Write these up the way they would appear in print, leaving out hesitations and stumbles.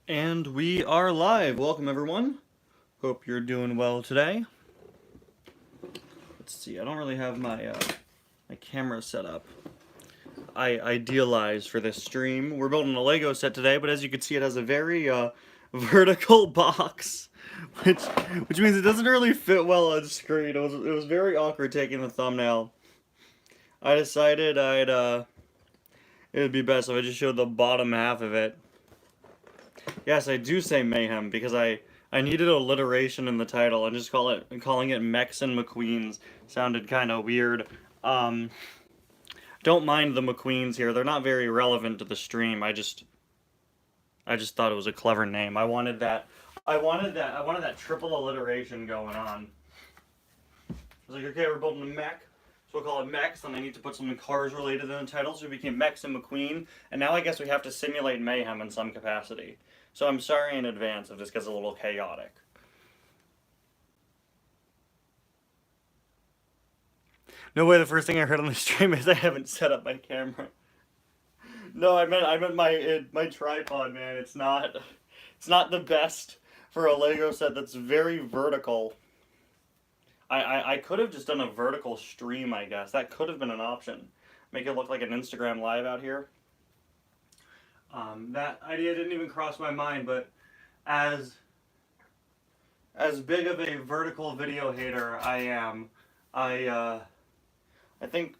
And we are live. Welcome, everyone. Hope you're doing well today. Let's see. I don't really have my camera set up. I idealized for this stream. We're building a Lego set today, but as you can see, it has a very vertical box, which means it doesn't really fit well on screen. It was very awkward taking the thumbnail. I decided it would be best if I just showed the bottom half of it. Yes, I do say Mayhem because I needed alliteration in the title, and just calling it Mechs and McQueens sounded kind of weird. Don't mind the McQueens here; they're not very relevant to the stream. I just thought it was a clever name. I wanted that triple alliteration going on. I was like, okay, we're building a mech, so we'll call it Mechs, and I need to put something cars related in the title, so it became Mechs and McQueen. And now I guess we have to simulate mayhem in some capacity. So I'm sorry in advance if this gets a little chaotic. No way, the first thing I heard on the stream is I haven't set up my camera. No, I meant my tripod, man. It's not the best for a Lego set that's very vertical. I could have just done a vertical stream, I guess. That could have been an option. Make it look like an Instagram live out here. That idea didn't even cross my mind, but as big of a vertical video hater I am, I think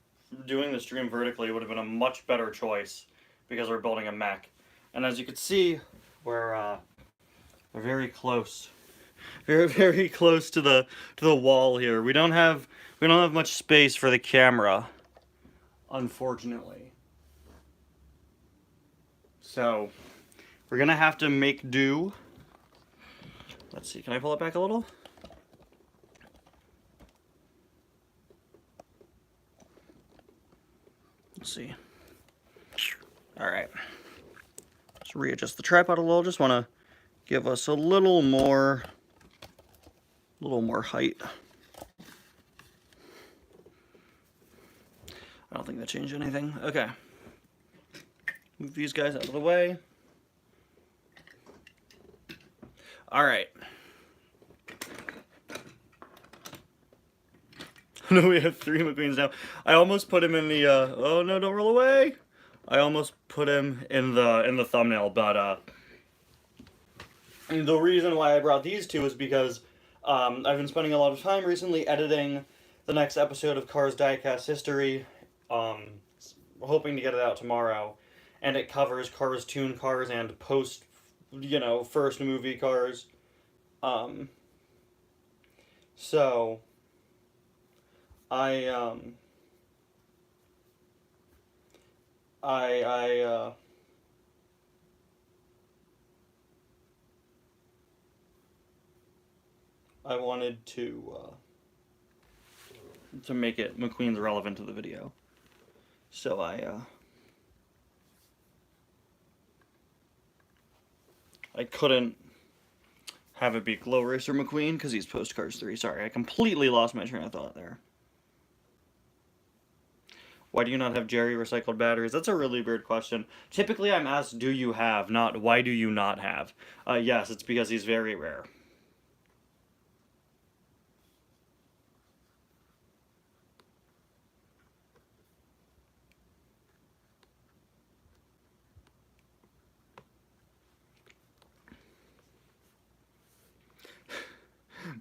doing the stream vertically would have been a much better choice because we're building a mech. And as you can see, we're very close. Very close to the wall here. We don't have much space for the camera, unfortunately. So, we're gonna have to make do. Let's see, can I pull it back a little? Let's see. Alright. Let's readjust the tripod a little. Just wanna give us a little more height. I don't think that changed anything. Okay. Move these guys out of the way. Alright. No, we have 3 McQueens now. I almost put him in the, oh no, don't roll away! I almost put him in the thumbnail, but, the reason why I brought these two is because, I've been spending a lot of time recently editing the next episode of Cars Diecast History, hoping to get it out tomorrow. And it covers Cars, Tune Cars, and post, first movie Cars. So, I wanted to make it McQueen's relevant to the video. So I couldn't have it be Glow Racer McQueen because he's post Cars 3. Sorry, I completely lost my train of thought there. Why do you not have Jerry recycled batteries? That's a really weird question. Typically I'm asked, do you have, not why do you not have? Yes, it's because he's very rare.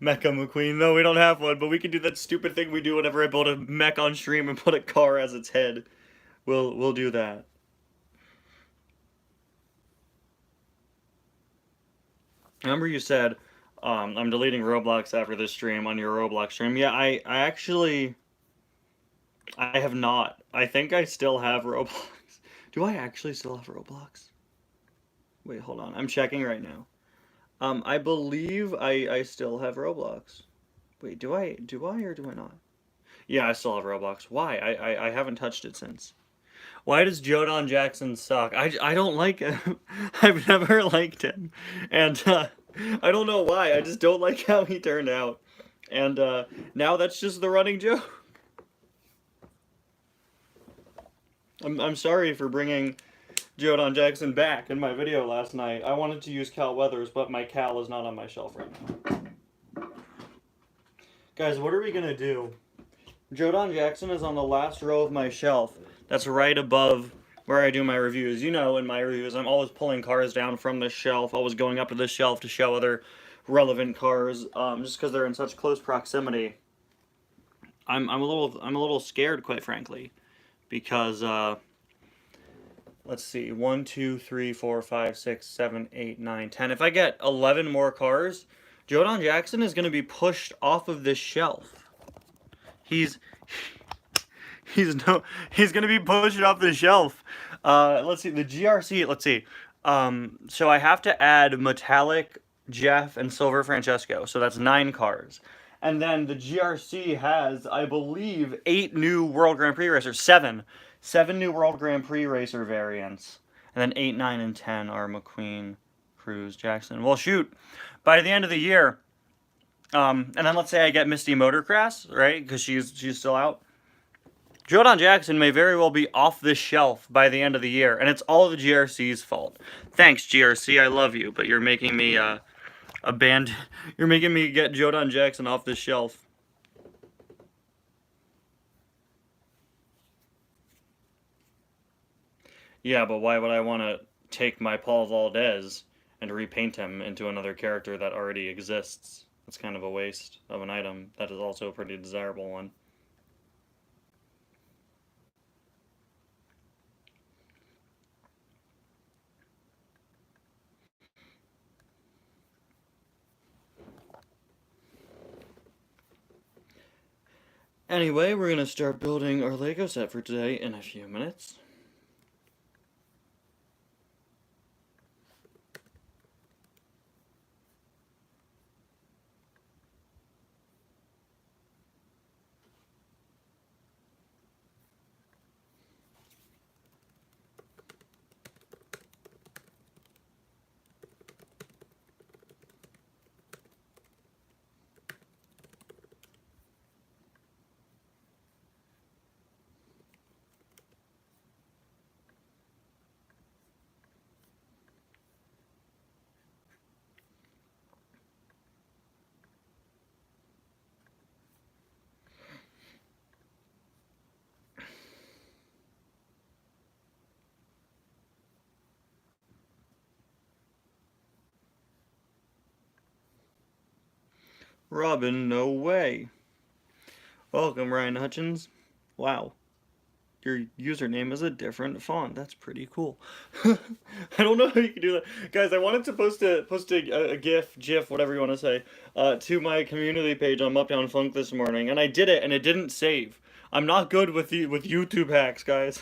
Mecha McQueen. No, we don't have one, but we can do that stupid thing we do whenever I build a mech on stream and put a car as its head. We'll do that. Remember you said, I'm deleting Roblox after this stream on your Roblox stream. Yeah, I have not. I think I still have Roblox. Do I actually still have Roblox? Wait, hold on. I'm checking right now. I believe I still have Roblox. Wait, do I or do I not? Yeah, I still have Roblox. Why? I haven't touched it since. Why does Jodon Jackson suck? I don't like him. I've never liked him. And I don't know why. I just don't like how he turned out. And now that's just the running joke. I'm sorry for bringing Jodon Jackson back in my video last night. I wanted to use Cal Weathers, but my Cal is not on my shelf right now. Guys, what are we gonna do? Jodon Jackson is on the last row of my shelf. That's right above where I do my reviews. You know, in my reviews, I'm always pulling cars down from this shelf, always going up to this shelf to show other relevant cars, just because they're in such close proximity. I'm a little scared, quite frankly, because let's see, 1, 2, 3, 4, 5, 6, 7, 8, 9, 10. If I get 11 more cars, Jodon Jackson is going to be pushed off of this shelf. He's going to be pushed off the shelf. Let's see, the GRC, let's see. So I have to add Metallic, Jeff, and Silver Francesco. So that's 9 cars. And then the GRC has, I believe, 8 new World Grand Prix racers. 7 new World Grand Prix racer variants. And then 8, 9, and 10 are McQueen, Cruz, Jackson. Well, shoot. By the end of the year, and then let's say I get Misty Motorcross, right? Because she's still out. Jodon Jackson may very well be off this shelf by the end of the year, and it's all the GRC's fault. Thanks, GRC. I love you, but you're making me you're making me get Jodon Jackson off this shelf. Yeah, but why would I want to take my Paul Valdez and repaint him into another character that already exists? That's kind of a waste of an item. That is also a pretty desirable one. Anyway, we're going to start building our Lego set for today in a few minutes. Robin, no way. Welcome, Ryan Hutchins. Wow. Your username is a different font. That's pretty cool. I don't know how you can do that. Guys, I wanted to post a GIF, whatever you want to say, to my community page on Uptown Funk this morning, and I did it, and it didn't save. I'm not good with YouTube hacks, guys.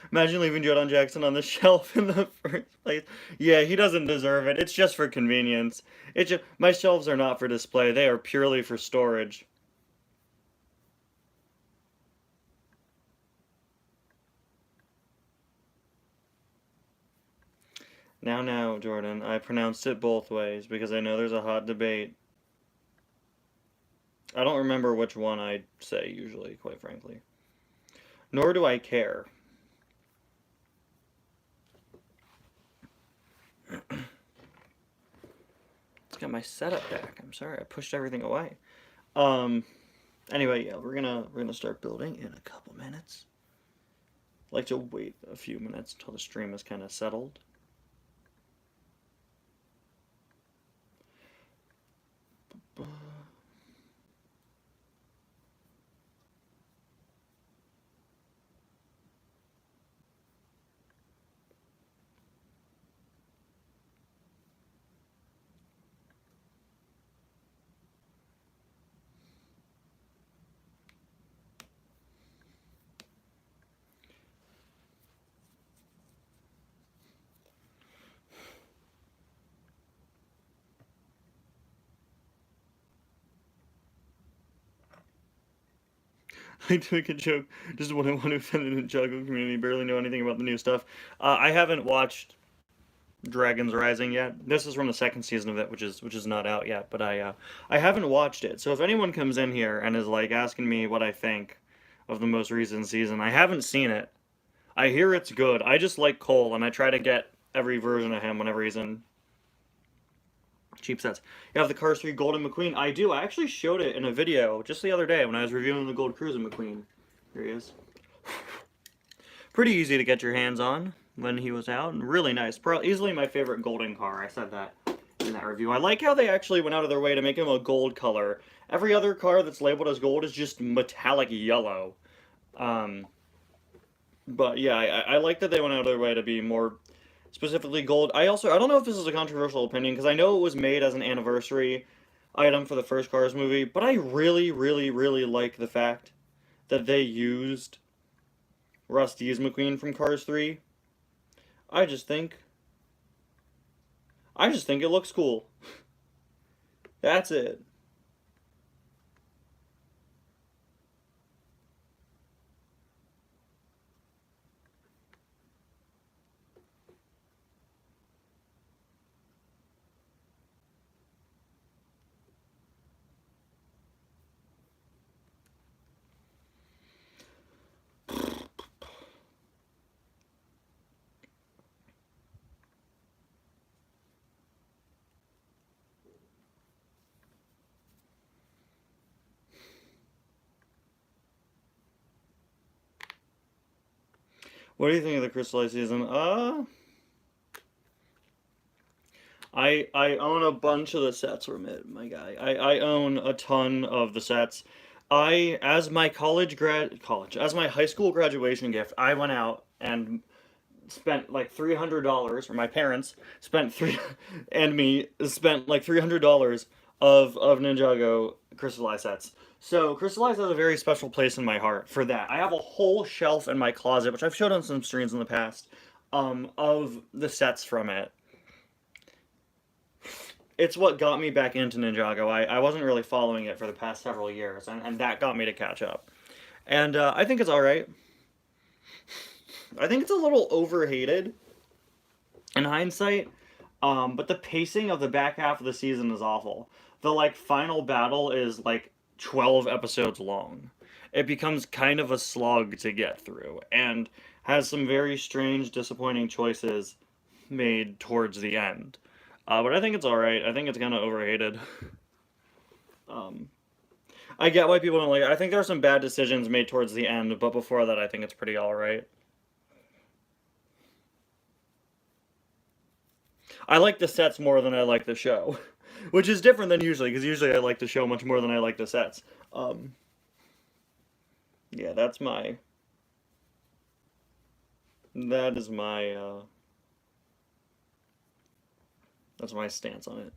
Imagine leaving Jodon Jackson on the shelf in the first place. Yeah, he doesn't deserve it. It's just for convenience. My shelves are not for display. They are purely for storage. Now, Jordan, I pronounced it both ways because I know there's a hot debate. I don't remember which one I say usually, quite frankly. Nor do I care. It's got my setup back. I'm sorry, I pushed everything away. Anyway, yeah, we're gonna start building in a couple minutes. I'd like to wait a few minutes until the stream is kind of settled. I took a joke. Just one who offended the Juggle community barely know anything about the new stuff. I haven't watched Dragons Rising yet. This is from the second season of it, which is not out yet. But I haven't watched it. So if anyone comes in here and is like asking me what I think of the most recent season, I haven't seen it. I hear it's good. I just like Cole, and I try to get every version of him whenever he's in cheap sets. You have the Cars 3 Golden McQueen. I do. I actually showed it in a video just the other day when I was reviewing the Gold Cruiser McQueen. Here he is. Pretty easy to get your hands on when he was out, and really nice. Easily my favorite golden car. I said that in that review. I like how they actually went out of their way to make him a gold color. Every other car that's labeled as gold is just metallic yellow. But yeah, I like that they went out of their way to be more specifically gold. I don't know if this is a controversial opinion, because I know it was made as an anniversary item for the first Cars movie, but I really, really, really like the fact that they used Rusty's McQueen from Cars 3. I just think it looks cool. That's it. What do you think of the Crystallized season? I own a bunch of the sets from it, my guy. I own a ton of the sets. As my as my high school graduation gift, I went out and spent like $300, or my parents spent and me spent like $300 of Ninjago Crystallized sets. So Crystallized has a very special place in my heart for that. I have a whole shelf in my closet, which I've showed on some streams in the past, of the sets from it. It's what got me back into Ninjago. I wasn't really following it for the past several years, and that got me to catch up. And I think it's alright. I think it's a little overhated in hindsight, but the pacing of the back half of the season is awful. The like final battle is like 12 episodes long. It becomes kind of a slog to get through, and has some very strange, disappointing choices made towards the end. But I think it's alright. I think it's kind of overhated. I get why people don't like it. I think there are some bad decisions made towards the end, but before that, I think it's pretty alright. I like the sets more than I like the show, which is different than usually, because usually I like the show much more than I like the sets. Yeah, that is that's my stance on it.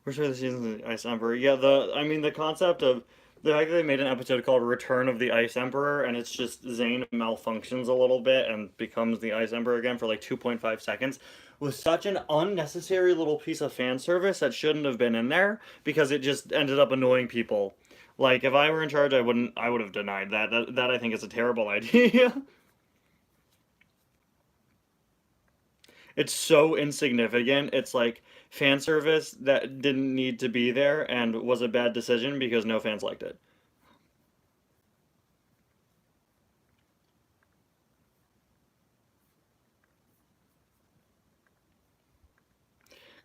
For sure, the season of the Ice Emperor. Yeah, the concept of the fact that they made an episode called Return of the Ice Emperor, and it's just Zane malfunctions a little bit and becomes the Ice Emperor again for like 2.5 seconds, was such an unnecessary little piece of fan service that shouldn't have been in there, because it just ended up annoying people. Like, if I were in charge, I would have denied that. That I think is a terrible idea. It's so insignificant. It's like fan service that didn't need to be there and was a bad decision because no fans liked it.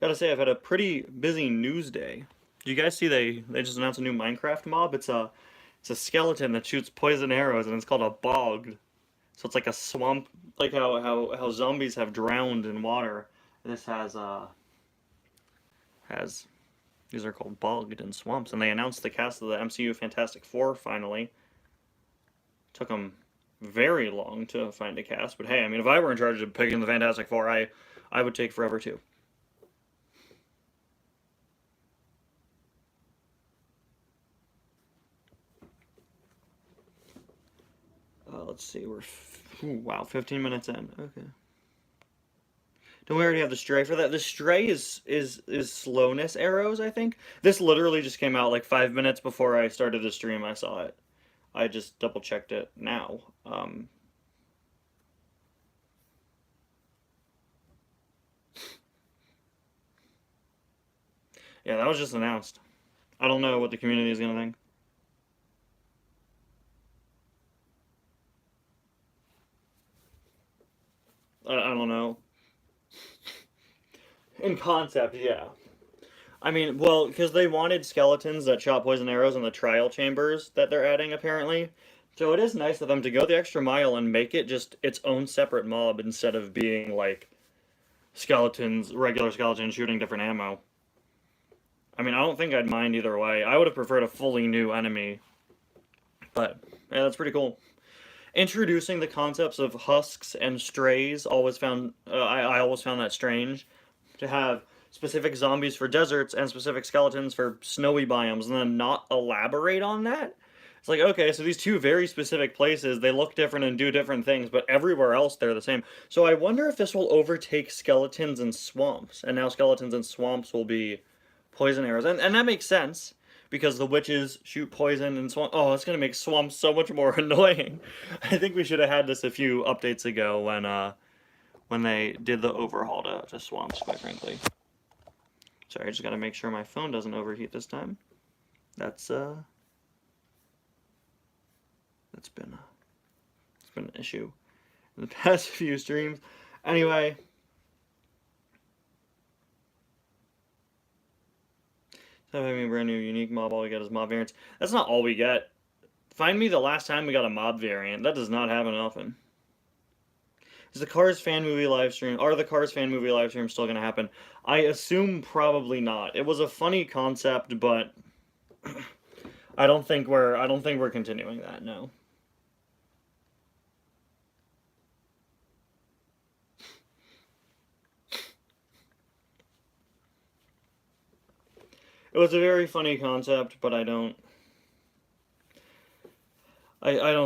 Gotta say, I've had a pretty busy news day. Do you guys see they just announced a new Minecraft mob? It's a skeleton that shoots poison arrows, and it's called a bog. So it's like a swamp, like how zombies have drowned in water. This has these are called bogged and swamps, and they announced the cast of the MCU Fantastic Four finally. Took them very long to find a cast, but hey, I mean, if I were in charge of picking the Fantastic Four, I would take forever too. let's see, wow, 15 minutes in. Okay. Don't we already have the stray for that? The stray is slowness arrows, I think. This literally just came out like 5 minutes before I started the stream. I saw it. I just double checked it now. Yeah, that was just announced. I don't know what the community is gonna think. I don't know. In concept, yeah. I mean, well, because they wanted skeletons that shot poison arrows in the trial chambers that they're adding, apparently. So it is nice of them to go the extra mile and make it just its own separate mob instead of being like skeletons, regular skeletons shooting different ammo. I mean, I don't think I'd mind either way. I would have preferred a fully new enemy. But, yeah, that's pretty cool. Introducing the concepts of husks and strays always found I always found that strange, to have specific zombies for deserts and specific skeletons for snowy biomes and then not elaborate on that. It's like, okay, so these two very specific places, they look different and do different things, but everywhere else they're the same. So I wonder if this will overtake skeletons in swamps, and now skeletons in swamps will be poison arrows. And that makes sense, because the witches shoot poison in swamp. Oh, it's gonna make swamps so much more annoying. I think we should have had this a few updates ago when they did the overhaul to swamps, quite frankly. Sorry, I just gotta make sure my phone doesn't overheat this time. That's been an issue in the past few streams. Anyway, so having a brand new unique mob, all we get is mob variants. That's not all we get. Find me the last time we got a mob variant. That does not happen often. Is the Cars fan movie live stream? Are the Cars fan movie live streams still gonna happen? I assume probably not. It was a funny concept, but I don't think we're continuing that. No. It was a very funny concept, but I don't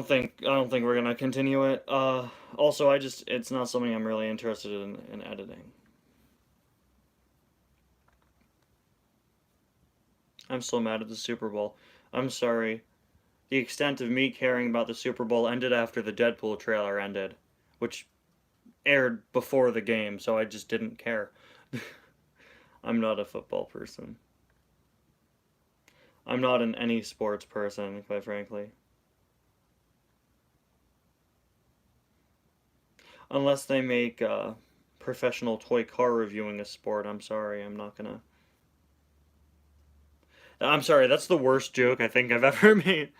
think we're gonna continue it. Also, it's not something I'm really interested in editing. I'm still mad at the Super Bowl. I'm sorry. The extent of me caring about the Super Bowl ended after the Deadpool trailer ended, which aired before the game, so I just didn't care. I'm not a football person. I'm not an any sports person, quite frankly. Unless they make professional toy car reviewing a sport, I'm sorry, I'm not gonna. I'm sorry, that's the worst joke I think I've ever made.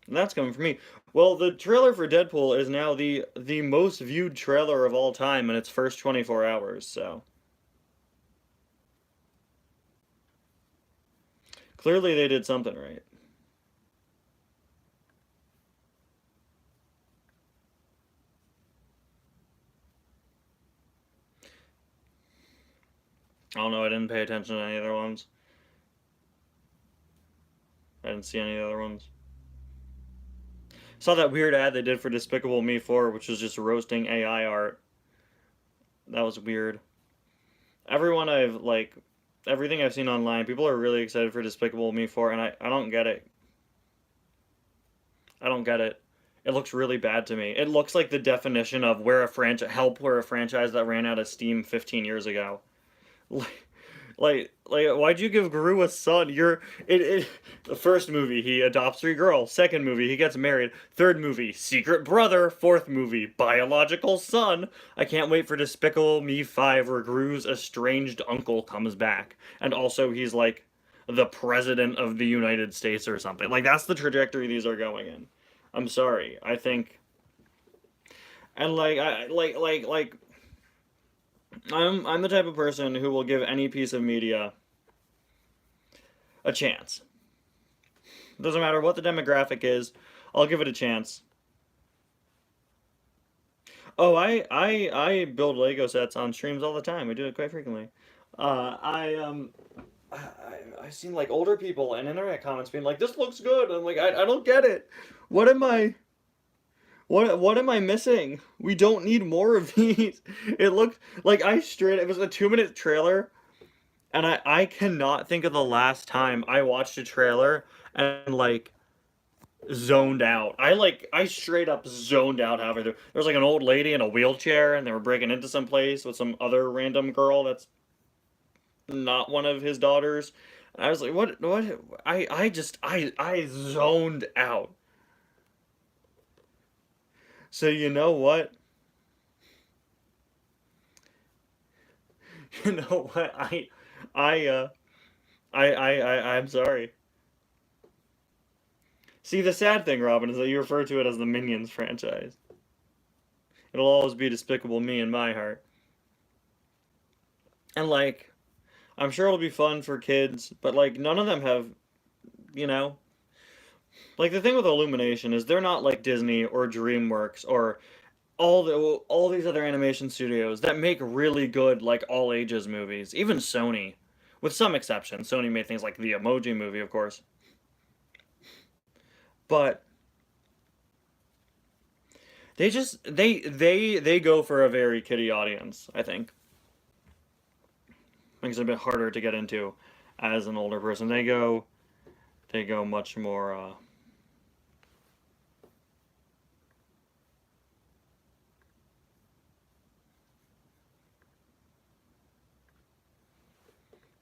And that's coming from me. Well, the trailer for Deadpool is now the most viewed trailer of all time in its first 24 hours, so. Clearly they did something right. I don't know, I didn't pay attention to any other ones. I didn't see any other ones. Saw that weird ad they did for Despicable Me 4, which was just roasting AI art. That was weird. Everyone everything I've seen online, people are really excited for Despicable Me 4, and I don't get it. I don't get it. It looks really bad to me. It looks like the definition of where a franchise that ran out of steam 15 years ago. Like, why'd you give Gru a son? The first movie, he adopts 3 girls. Second movie, he gets married. Third movie, secret brother. Fourth movie, biological son. I can't wait for Despicable Me 5, where Gru's estranged uncle comes back. And also, he's like the president of the United States or something. Like, that's the trajectory these are going in. I'm sorry. I think. And I'm the type of person who will give any piece of media a chance. Doesn't matter what the demographic is, I'll give it a chance. Oh, I build Lego sets on streams all the time. I do it quite frequently. I've seen like older people and internet comments being like, "This looks good." I'm like, I don't get it. What am I? What am I missing? We don't need more of these. It looked like it was a 2 minute trailer, and I cannot think of the last time I watched a trailer and like zoned out. I straight up zoned out halfway through. There was like an old lady in a wheelchair and they were breaking into some place with some other random girl that's not one of his daughters. And I was like, what I zoned out. So you know what? You know what? I I'm sorry. See, the sad thing, Robin, is that you refer to it as the Minions franchise. It'll always be Despicable Me in my heart. And like, I'm sure it'll be fun for kids, but like none of them have, you know, like the thing with Illumination is they're not like Disney or DreamWorks or all these other animation studios that make really good like all ages movies. Even Sony, with some exceptions. Sony made things like the Emoji Movie, of course. But they go for a very kiddie audience, I think. Makes it a bit harder to get into as an older person. They go much more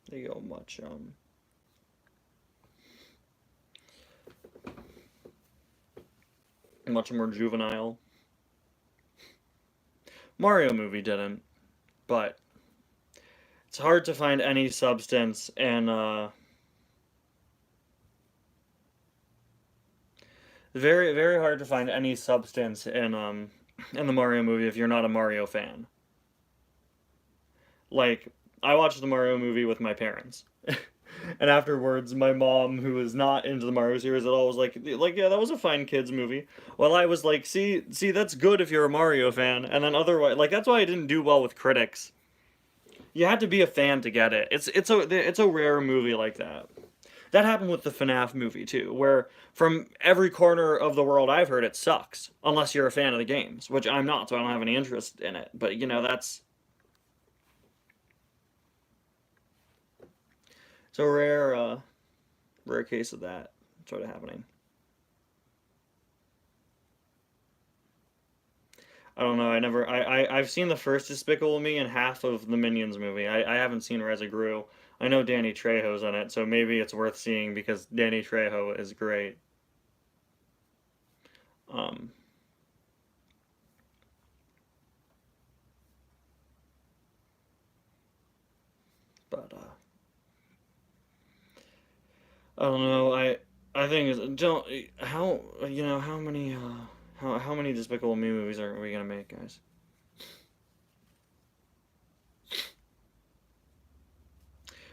they go much more juvenile. Mario movie didn't, but it's hard to find any substance in very hard to find any substance in the Mario movie if you're not a Mario fan. Like I watched the Mario movie with my parents. And afterwards, my mom, who was not into the Mario series at all, was like, yeah, that was a fine kids movie. Well, I was like, see, that's good if you're a Mario fan. And then otherwise, like, that's why I didn't do well with critics. You had to be a fan to get it. It's a rare movie like that. That happened with the FNAF movie too, where from every corner of the world I've heard it sucks, unless you're a fan of the games, which I'm not, so I don't have any interest in it. But that's it's a rare case of that sort of happening. I don't know. I've seen the first Despicable Me and half of the Minions movie. I haven't seen Res of Gru. I know Danny Trejo's in it, so maybe it's worth seeing because Danny Trejo is great. Um, but I don't know. I think don't how how many how many Despicable Me movies are we gonna make, guys?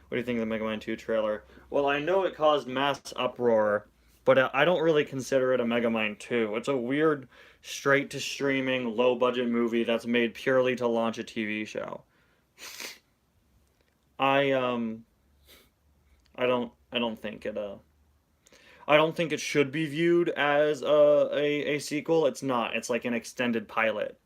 What do you think of the Megamind 2 trailer? Well, I know it caused mass uproar, but I don't really consider it a Megamind 2. It's a weird, straight to streaming, low budget movie that's made purely to launch a TV show. I I don't think I don't think it should be viewed as a sequel. It's not. It's like an extended pilot.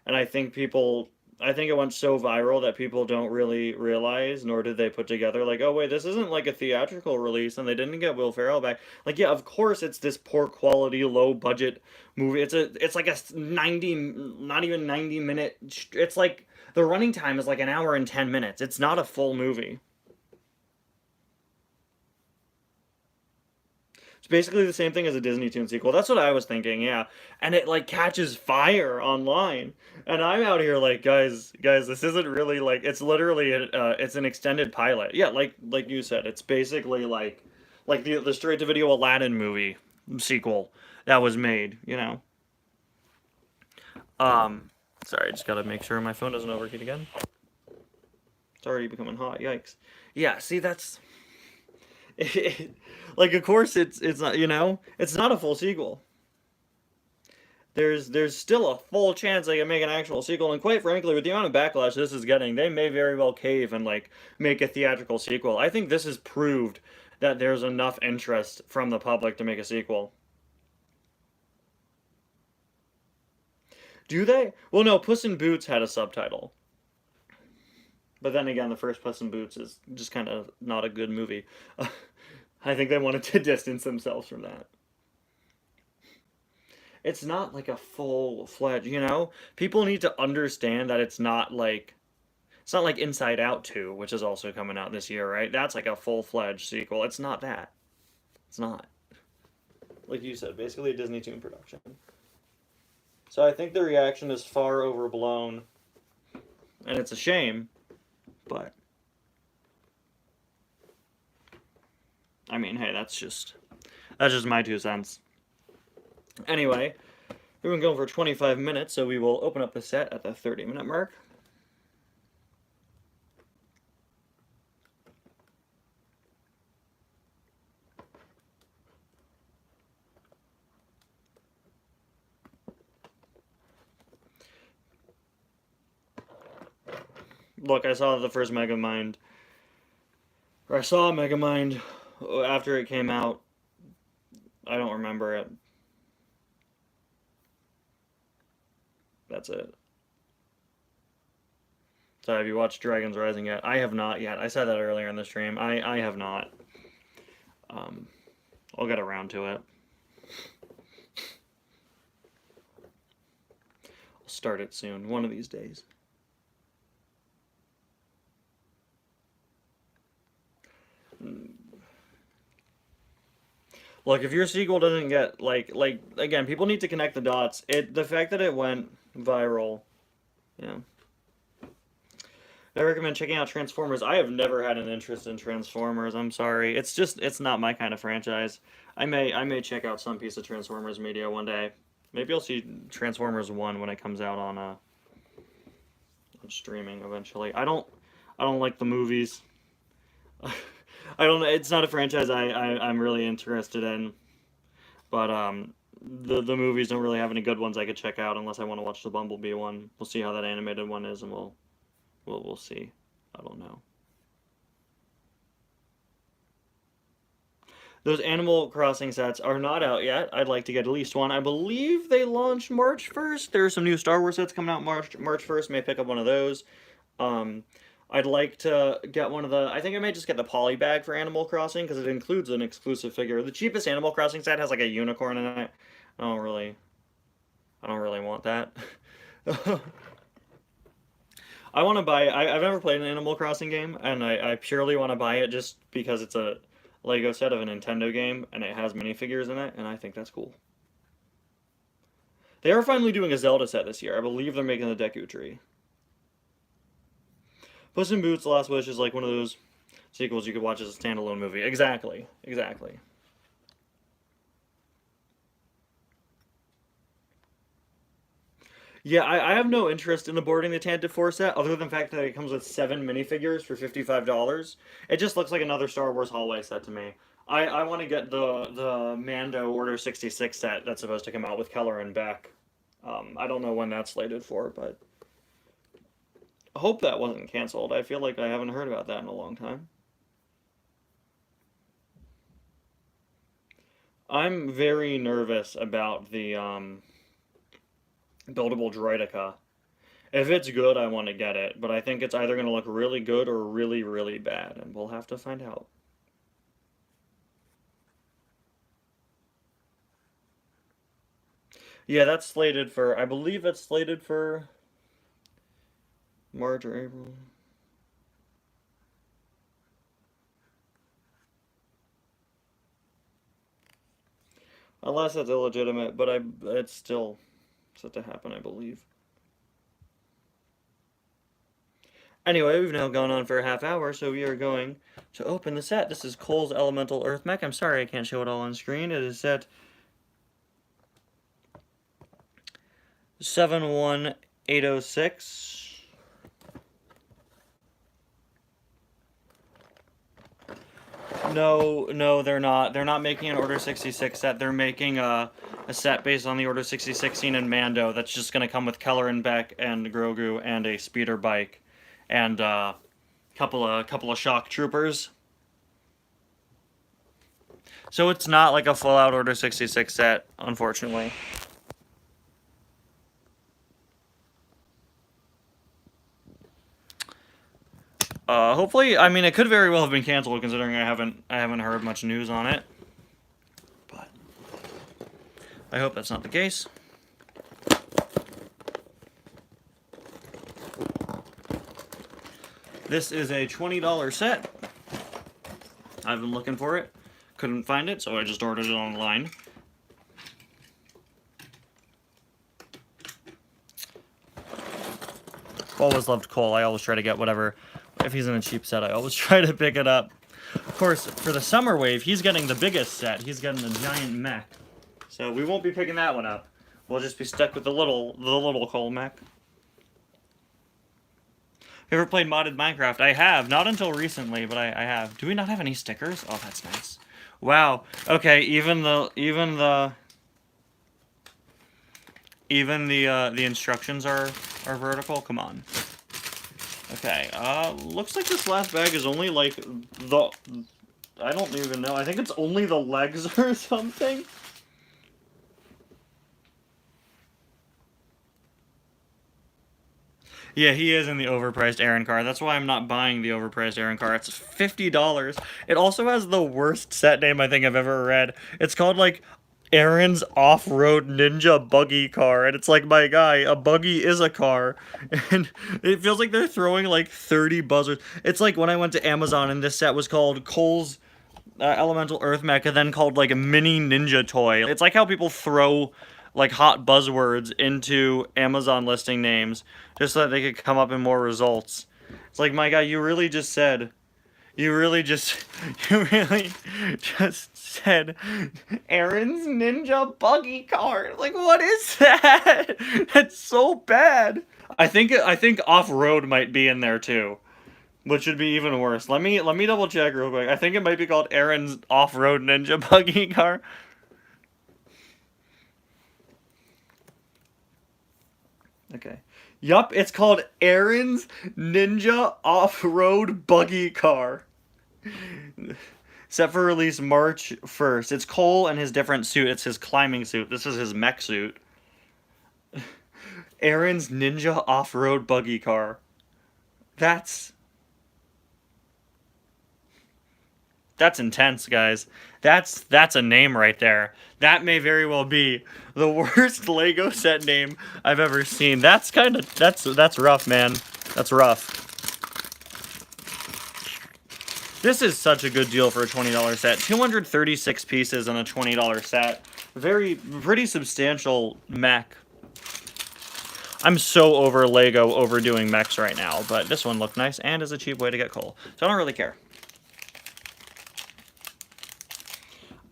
And I think it went so viral that people don't really realize, nor did they put together, like, oh, wait, this isn't like a theatrical release, and they didn't get Will Ferrell back. Like, yeah, of course it's this poor quality, low budget movie. It's like a 90, not even 90 minute, it's like, the running time is like an hour and 10 minutes. It's not a full movie. It's basically the same thing as a Disney Toon sequel. That's what I was thinking, yeah. And it like catches fire online. And I'm out here like, guys, this isn't really like it's literally it's an extended pilot. Yeah, like you said, it's basically like the straight to video Aladdin movie sequel that was made. Um sorry, I just got to make sure my phone doesn't overheat again. It's already becoming hot. Yikes. Yeah, see that's like of course it's not it's not a full sequel. there's still a full chance they can make an actual sequel, and quite frankly, with the amount of backlash this is getting, they may very well cave and like make a theatrical sequel. I think this has proved that there's enough interest from the public to make a sequel. Do they? Well, no, Puss in Boots had a subtitle. But then again, the first Puss in Boots is just kind of not a good movie. I think they wanted to distance themselves from that. It's not like a full-fledged, you know? People need to understand that it's not like Inside Out 2, which is also coming out this year, right? That's like a full-fledged sequel. It's not that. It's not. Like you said, basically a Disney Toon production. So I think the reaction is far overblown, and it's a shame, but I mean, hey, that's just my 2 cents. Anyway, we've been going for 25 minutes, so we will open up the set at the 30-minute mark. Look, I saw the first Megamind, or I saw Megamind after it came out. I don't remember it. That's it. So have you watched Dragons Rising yet? I have not yet. I said that earlier in the stream. I have not. I'll get around to it. I'll start it soon, one of these days. Look, if your sequel doesn't get like again, people need to connect the dots. The fact that it went viral, yeah. I recommend checking out Transformers. I have never had an interest in Transformers. I'm sorry. It's not my kind of franchise. I may check out some piece of Transformers media one day. Maybe I'll see Transformers 1 when it comes out on streaming eventually. I don't like the movies. It's not a franchise I'm really interested in. But the movies don't really have any good ones I could check out unless I want to watch the Bumblebee one. We'll see how that animated one is, and we'll see. I don't know. Those Animal Crossing sets are not out yet. I'd like to get at least one. I believe they launched March 1st. There are some new Star Wars sets coming out March 1st. May pick up one of those. I'd like to get one of the... I think I may just get the poly bag for Animal Crossing because it includes an exclusive figure. The cheapest Animal Crossing set has like a unicorn in it. I don't really want that. I want to buy... I've never played an Animal Crossing game, and I purely want to buy it just because it's a Lego set of a Nintendo game, and it has minifigures in it, and I think that's cool. They are finally doing a Zelda set this year. I believe they're making the Deku Tree. Puss in Boots: The Last Wish is like one of those sequels you could watch as a standalone movie. Exactly. Exactly. Yeah, I have no interest in the Boarding the Tantive 4 set, other than the fact that it comes with 7 minifigures for $55. It just looks like another Star Wars hallway set to me. I want to get the Mando Order 66 set that's supposed to come out with Keller and Beck. I don't know when that's slated for, but... I hope that wasn't canceled. I feel like I haven't heard about that in a long time. I'm very nervous about the buildable Droideka. If it's good, I want to get it, but I think it's either going to look really good or really, really bad, and we'll have to find out. Yeah, that's slated for... I believe it's slated for... March or April. Unless it's illegitimate, but it's still set to happen, I believe. Anyway, we've now gone on for a half hour, so we are going to open the set. This is Cole's Elemental Earth Mech. I'm sorry I can't show it all on screen. It is set 71806. No, they're not. They're not making an Order 66 set. They're making a set based on the Order 6016 scene in Mando that's just going to come with Keller and Beck and Grogu and a speeder bike and couple of shock troopers. So it's not like a full-out Order 66 set, unfortunately. Hopefully, I mean, it could very well have been canceled considering I haven't heard much news on it. But I hope that's not the case. This is a $20 set. I've been looking for it. Couldn't find it, so I just ordered it online. Always loved Cole. I always try to get whatever. If he's in a cheap set, I always try to pick it up. Of course, for the summer wave, he's getting the biggest set. He's getting a giant mech. So we won't be picking that one up. We'll just be stuck with the little Cole mech. You ever played modded Minecraft? I have. Not until recently, but I have. Do we not have any stickers? Oh, that's nice. Wow. Okay, even the instructions are vertical. Come on. Okay. Looks like this last bag is only like the. I don't even know. I think it's only the legs or something. Yeah, he is in the overpriced Aaron car. That's why I'm not buying the overpriced Aaron car. It's $50. It also has the worst set name I think I've ever read. It's called, like, Aaron's Off-Road Ninja Buggy Car. And it's like, my guy, a buggy is a car. And it feels like they're throwing, like, 30 buzzers. It's like when I went to Amazon and this set was called Cole's Elemental Earth Mecha, then called, like, a mini ninja toy. It's like how people throw like hot buzzwords into Amazon listing names just so that they could come up in more results. It's like, my guy, you really just said Aaron's Ninja Buggy Car. Like, what is that? That's so bad. I think Off-Road might be in there too, which would be even worse. Let me double check real quick. I think it might be called Aaron's Off-Road Ninja Buggy Car. Okay. Yup, it's called Aaron's Ninja Off-Road Buggy Car. Set for release March 1st. It's Cole and his different suit. It's his climbing suit. This is his mech suit. Aaron's Ninja Off-Road Buggy Car. That's intense, guys. That's a name right there. That may very well be the worst Lego set name I've ever seen. That's rough, man. That's rough. This is such a good deal for a $20 set. 236 pieces in a $20 set. Pretty substantial mech. I'm so over Lego overdoing mechs right now, but this one looked nice and is a cheap way to get coal. So I don't really care.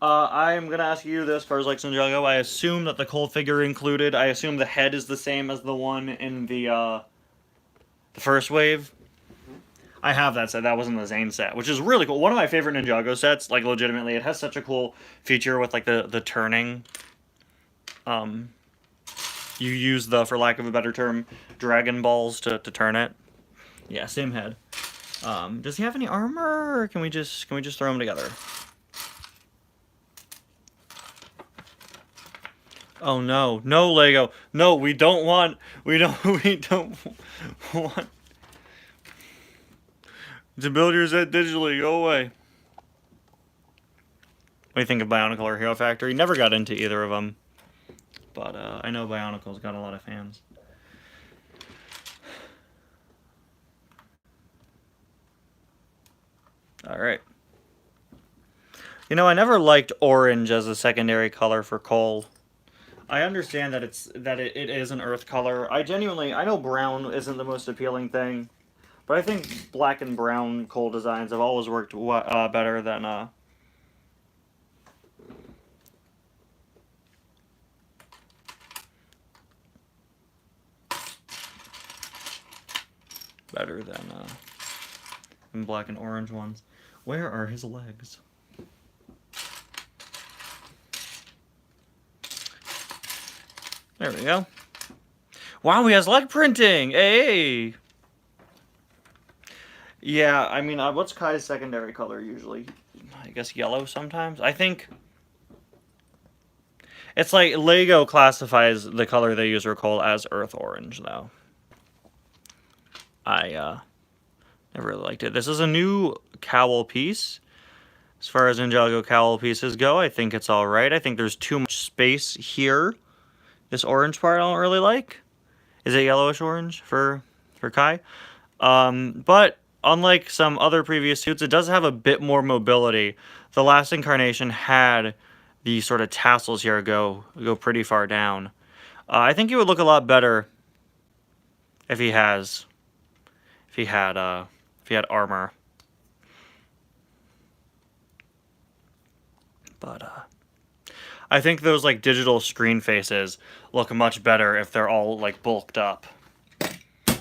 I'm gonna ask you this, Cars Likes Ninjago. I assume that the Cole figure included. I assume the head is the same as the one in the first wave. I have that set. That wasn't the Zane set, which is really cool. One of my favorite Ninjago sets. Like, legitimately, it has such a cool feature with like the turning. You use the, for lack of a better term, Dragon Balls to turn it. Yeah, same head. Does he have any armor, or can we just throw them together? Oh no, no Lego. No, we don't want to build your set digitally. Go away. What do you think of Bionicle or Hero Factory? Never got into either of them. But I know Bionicle's got a lot of fans. Alright. You know, I never liked orange as a secondary color for Cole. I understand that it is an earth color. I know brown isn't the most appealing thing, but I think black and brown Cole designs have always worked better than black and orange ones. Where are his legs? There we go. Wow, he has leg printing! Hey! Yeah, I mean, what's Kai's secondary color usually? I guess yellow sometimes? I think... It's like Lego classifies the color they use Recall as earth orange, though. I never really liked it. This is a new cowl piece. As far as Ninjago cowl pieces go, I think it's alright. I think there's too much space here. This orange part I don't really like. Is it yellowish orange for Kai? But unlike some other previous suits, it does have a bit more mobility. The last incarnation had the sort of tassels here go pretty far down. I think he would look a lot better if he had armor. But I think those like digital screen faces look much better if they're all like bulked up.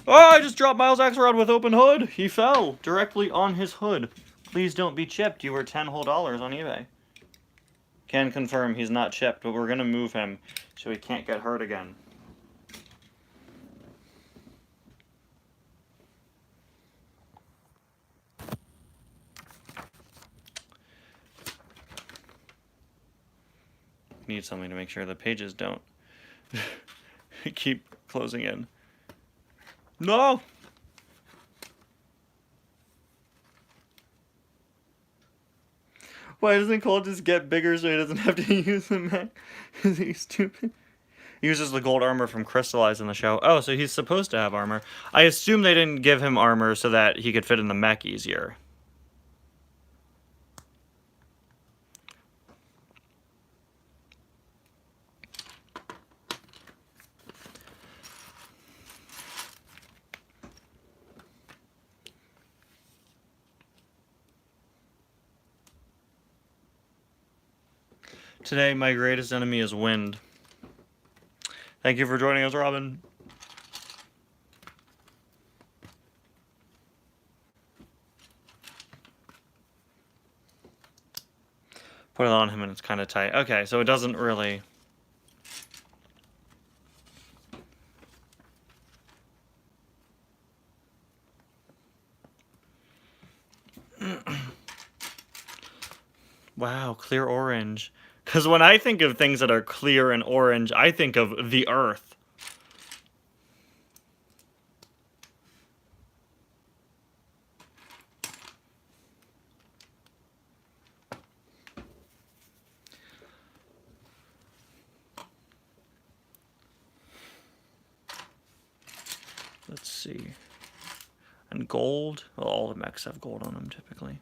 Oh, I just dropped Miles Axelrod with open hood. He fell directly on his hood. Please don't be chipped. You were $10 whole on eBay. Can confirm he's not chipped, but we're gonna move him so he can't get hurt again. Need something to make sure the pages don't keep closing in. No! Why doesn't Cole just get bigger so he doesn't have to use the mech? Is he stupid? He uses the gold armor from Crystallize in the show. Oh, so he's supposed to have armor. I assume they didn't give him armor so that he could fit in the mech easier. Today, my greatest enemy is wind. Thank you for joining us, Robin. Put it on him and it's kind of tight. Okay, so it doesn't really... Wow, clear orange. Because when I think of things that are clear and orange, I think of the earth. Let's see. And gold. Well, all the mechs have gold on them typically.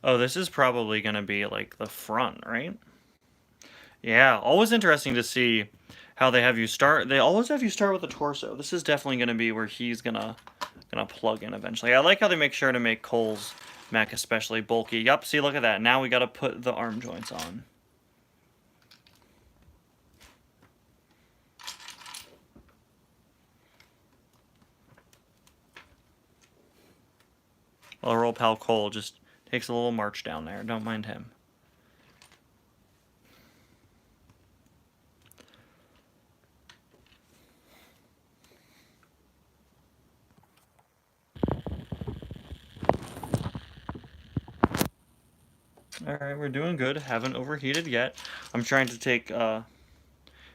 Oh, this is probably going to be like the front, right? Yeah, always interesting to see how they have you start. They always have you start with the torso. This is definitely going to be where he's gonna plug in eventually. I like how they make sure to make Cole's mech especially bulky. Yup, see, look at that. Now we got to put the arm joints on. Well, our old pal Cole just takes a little march down there. Don't mind him. Alright, we're doing good. Haven't overheated yet. I'm trying to take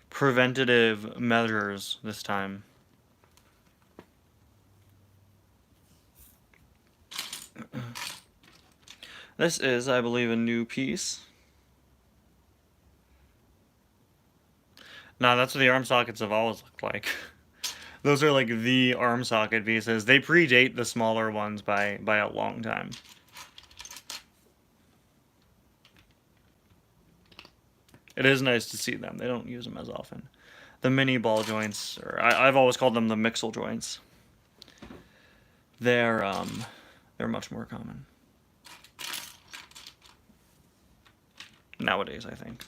preventative measures this time. This is, I believe, a new piece. Nah, that's what the arm sockets have always looked like. Those are like the arm socket pieces. They predate the smaller ones by a long time. It is nice to see them. They don't use them as often. The mini ball joints, or I've always called them the mixel joints. They're much more common. nowadays, I think.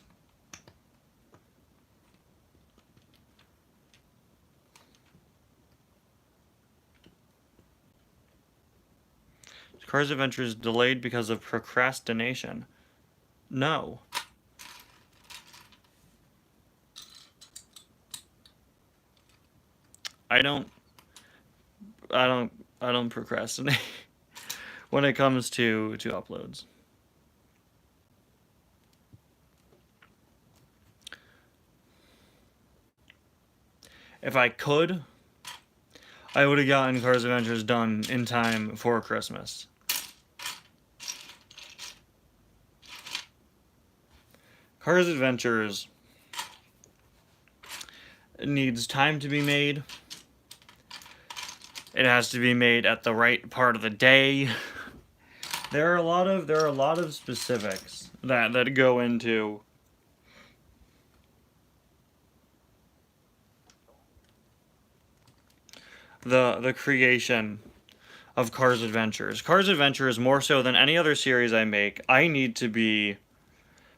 Cars Adventures delayed because of procrastination. No. I don't procrastinate when it comes to uploads. If I could, I would have gotten Cars Adventures done in time for Christmas. Cars Adventures needs time to be made. It has to be made at the right part of the day. There are a lot of specifics that go into the creation of Cars Adventures. Cars Adventures, more so than any other series I make, I need to be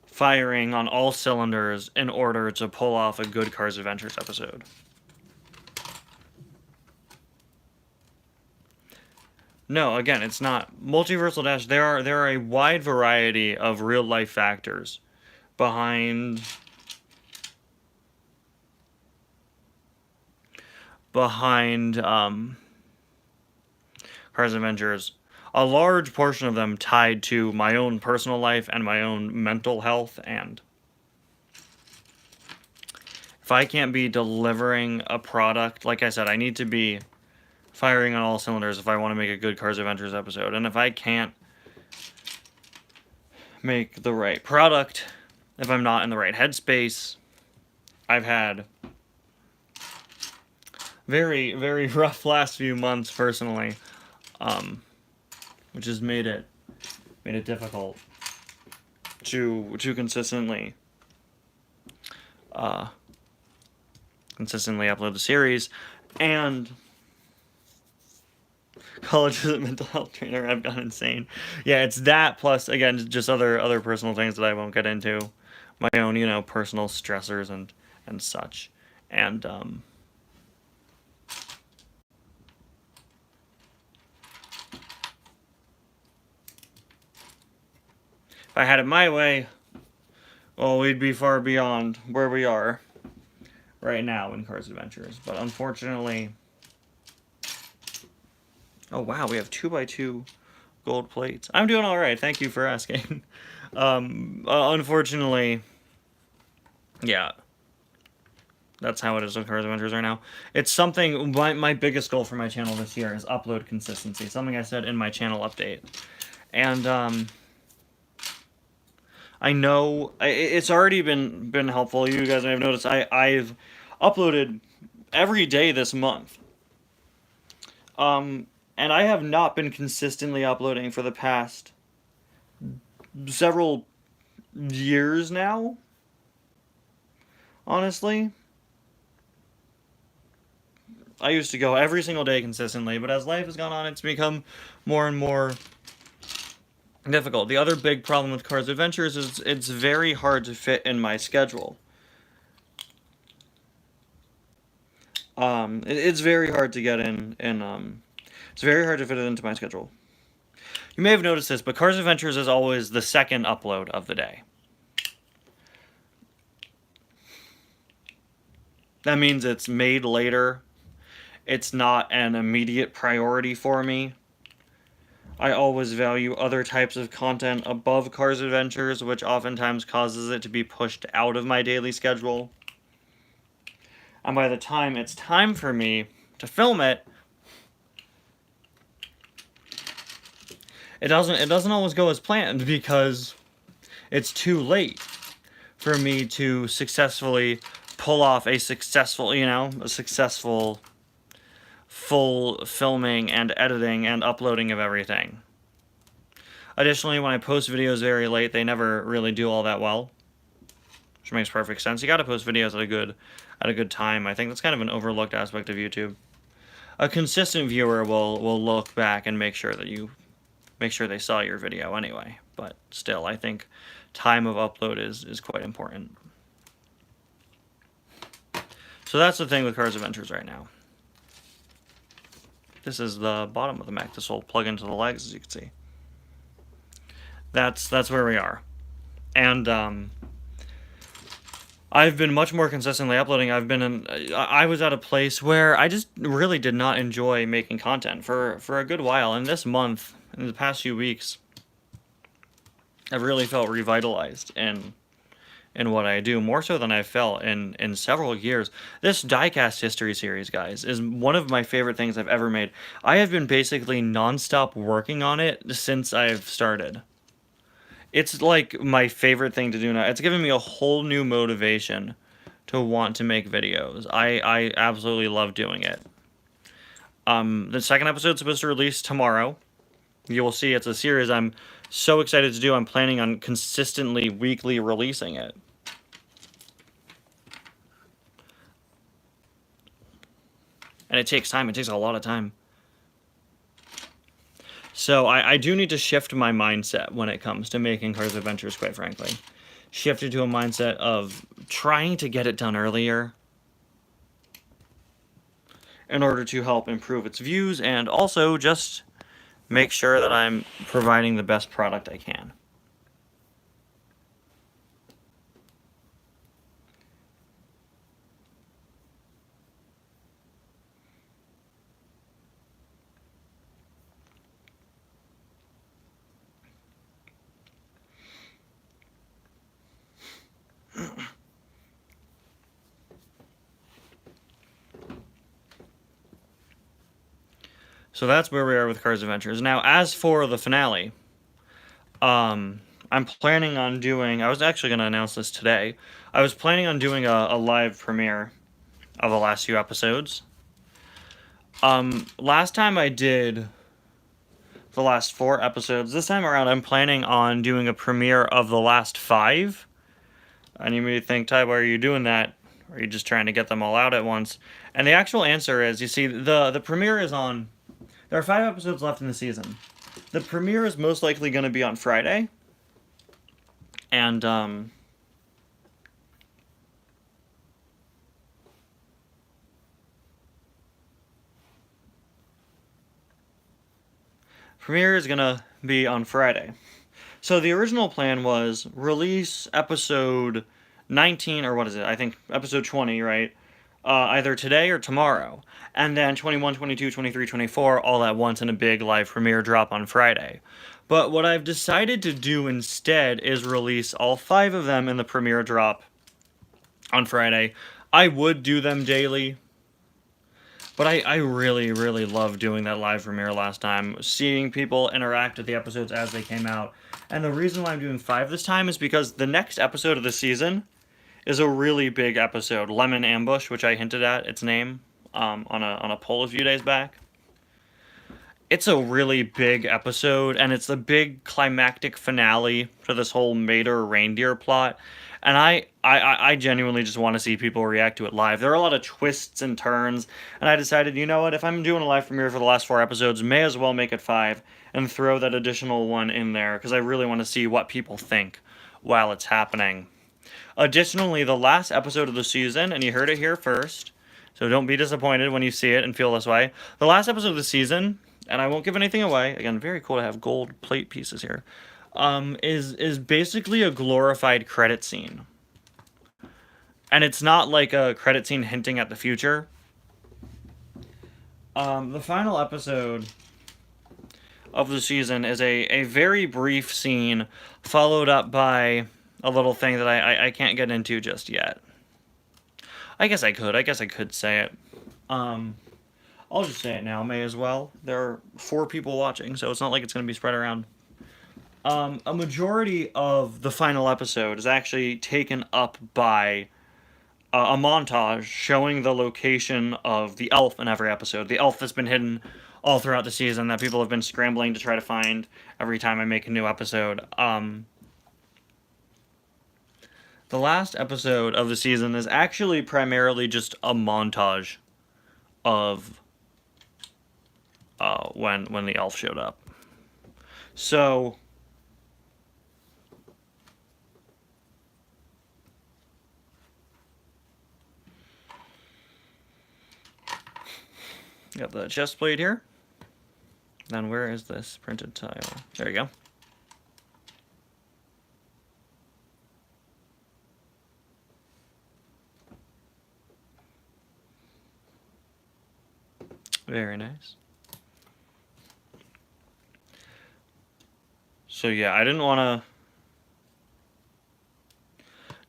firing on all cylinders in order to pull off a good Cars Adventures episode. No, again, it's not. Multiversal Dash, there are a wide variety of real-life factors behind Cars Adventures. A large portion of them tied to my own personal life and my own mental health, and if I can't be delivering a product, like I said, I need to be firing on all cylinders if I want to make a good Cars Adventures episode. And if I can't make the right product, if I'm not in the right headspace, I've had very, very rough last few months personally, which has made it difficult to consistently upload the series. And college as a mental health trainer, I've gone insane. Yeah, it's that plus, again, just other personal things that I won't get into. My own, personal stressors and such. And, if I had it my way, well, we'd be far beyond where we are right now in Cars Adventures. But unfortunately... Oh, wow, we have 2x2 gold plates. I'm doing all right. Thank you for asking. Unfortunately, yeah, that's how it is with Cars Adventures right now. It's something, my biggest goal for my channel this year is upload consistency, something I said in my channel update. And I know it's already been helpful. You guys may have noticed I've uploaded every day this month. And I have not been consistently uploading for the past several years now, honestly. I used to go every single day consistently, but as life has gone on, it's become more and more difficult. The other big problem with Cars Adventures is it's very hard to fit in my schedule. It's very hard to get in, it's very hard to fit it into my schedule. You may have noticed this, but Cars Adventures is always the second upload of the day. That means it's made later. It's not an immediate priority for me. I always value other types of content above Cars Adventures, which oftentimes causes it to be pushed out of my daily schedule. And by the time it's time for me to film it, it doesn't always go as planned because it's too late for me to successfully pull off a successful full filming and editing and uploading of everything. Additionally, when I post videos very late, they never really do all that well, which makes perfect sense. You got to post videos at a good time. I think that's kind of an overlooked aspect of YouTube. A consistent viewer will look back and make sure they saw your video anyway. But still, I think time of upload is quite important. So that's the thing with Cars Adventures right now. This is the bottom of the Mech. This will plug into the legs, as you can see. That's where we are. And I've been much more consistently uploading. I was at a place where I just really did not enjoy making content for a good while. And this month, in the past few weeks, I've really felt revitalized in what I do, more so than I've felt in several years. This diecast history series, guys, is one of my favorite things I've ever made. I have been basically nonstop working on it since I've started. It's like my favorite thing to do now. It's given me a whole new motivation to want to make videos. I absolutely love doing it. The second episode's supposed to release tomorrow. You will see it's a series I'm so excited to do. I'm planning on consistently weekly releasing it. And it takes time. It takes a lot of time. So I do need to shift my mindset when it comes to making Cars Adventures, quite frankly. Shift it to a mindset of trying to get it done earlier in order to help improve its views and also just make sure that I'm providing the best product I can. So that's where we are with Cars Adventures. Now, as for the finale, I'm planning on doing... I was actually going to announce this today. I was planning on doing a live premiere of the last few episodes. Last time I did the last 4 episodes. This time around, I'm planning on doing a premiere of the last 5. And you may think, Ty, why are you doing that? Or are you just trying to get them all out at once? And the actual answer is, you see, the premiere is on... There are 5 episodes left in the season. The premiere is most likely going to be on Friday. And, premiere is going to be on Friday. So the original plan was release episode 19, or what is it? I think episode 20, right? Either today or tomorrow. And then 21, 22, 23, 24 all at once in a big live premiere drop on Friday. But what I've decided to do instead is release all 5 of them in the premiere drop on Friday. I would do them daily, but I really, really loved doing that live premiere last time, seeing people interact with the episodes as they came out. And the reason why I'm doing 5 this time is because the next episode of the season is a really big episode, Lemon Ambush, which I hinted at its name on a poll a few days back. It's a really big episode, and it's the big climactic finale to this whole Mater reindeer plot. And I genuinely just want to see people react to it live. There are a lot of twists and turns, and I decided, you know what, if I'm doing a live premiere for the last 4 episodes, may as well make it 5 and throw that additional one in there, because I really want to see what people think while it's happening. Additionally, the last episode of the season, and you heard it here first, so don't be disappointed when you see it and feel this way. The last episode of the season, and I won't give anything away, again, very cool to have gold plate pieces here, is basically a glorified credit scene. And it's not like a credit scene hinting at the future. The final episode of the season is a very brief scene followed up by a little thing that I can't get into just yet. I guess I could say it. I'll just say it now, may as well. There are 4 people watching, so it's not like it's going to be spread around. A majority of the final episode is actually taken up by a montage showing the location of the elf in every episode. The elf that's been hidden all throughout the season that people have been scrambling to try to find every time I make a new episode. The last episode of the season is actually primarily just a montage of when the elf showed up. So Got the chest plate here. Then where is this printed tile? There you go. Very nice. So yeah, I didn't want to...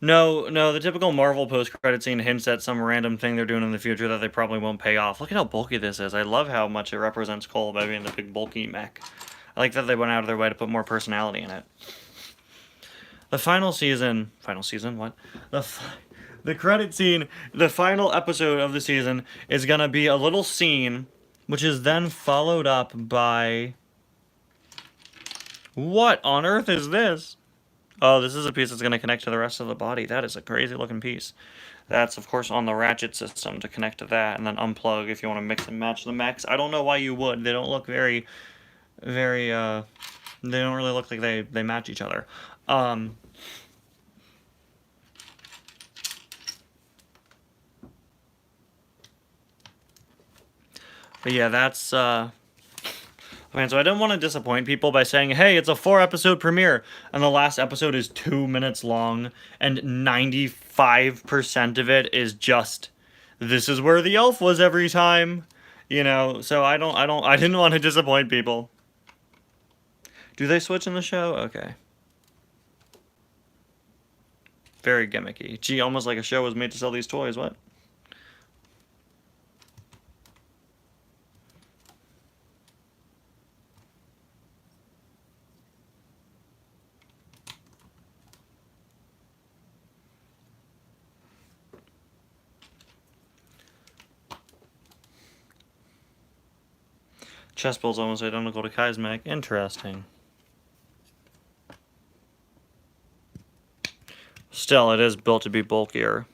No, the typical Marvel post-credit scene hints at some random thing they're doing in the future that they probably won't pay off. Look at how bulky this is. I love how much it represents Cole by being the big bulky mech. I like that they went out of their way to put more personality in it. The final season... Final season? What? The credit scene, the final episode of the season, is gonna be a little scene, which is then followed up by... What on earth is this? Oh, this is a piece that's going to connect to the rest of the body. That is a crazy looking piece. That's, of course, on the ratchet system to connect to that, and then unplug if you want to mix and match the mechs. I don't know why you would. They don't look very, they don't really look like they match each other. But yeah, that's, Man, so I didn't want to disappoint people by saying, hey, it's a 4-episode premiere, and the last episode is 2 minutes long, and 95% of it is just, this is where the elf was every time, you know, so I didn't want to disappoint people. Do they switch in the show? Okay. Very gimmicky. Gee, almost like a show was made to sell these toys, what? Chest build's almost identical to Kai's mech. Interesting. Still, it is built to be bulkier.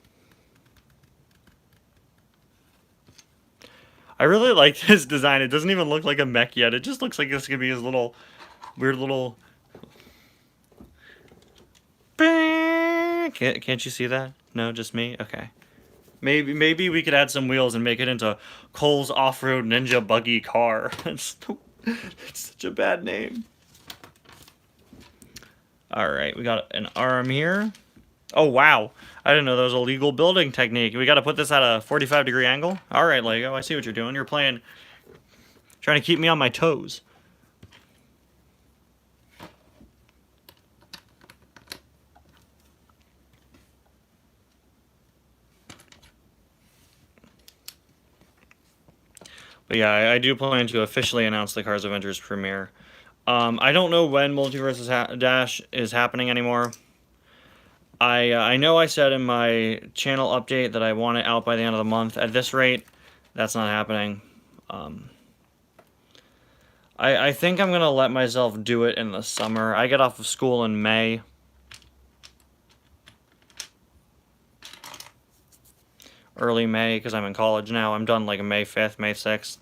I really like this design. It doesn't even look like a mech yet. It just looks like this could be his little... weird little... Can't you see that? No, just me? Okay. Maybe we could add some wheels and make it into Cole's off-road ninja buggy car. It's such a bad name. Alright, we got an arm here. Oh, wow. I didn't know that was a legal building technique. We got to put this at a 45-degree angle? Alright, Lego, I see what you're doing. You're trying to keep me on my toes. But yeah, I do plan to officially announce the Cars Adventures premiere. I don't know when Multiverse Dash is happening anymore. I know I said in my channel update that I want it out by the end of the month. At this rate, that's not happening. I think I'm going to let myself do it in the summer. I get off of school in May. Early May, because I'm in college now. I'm done like May 5th, May 6th.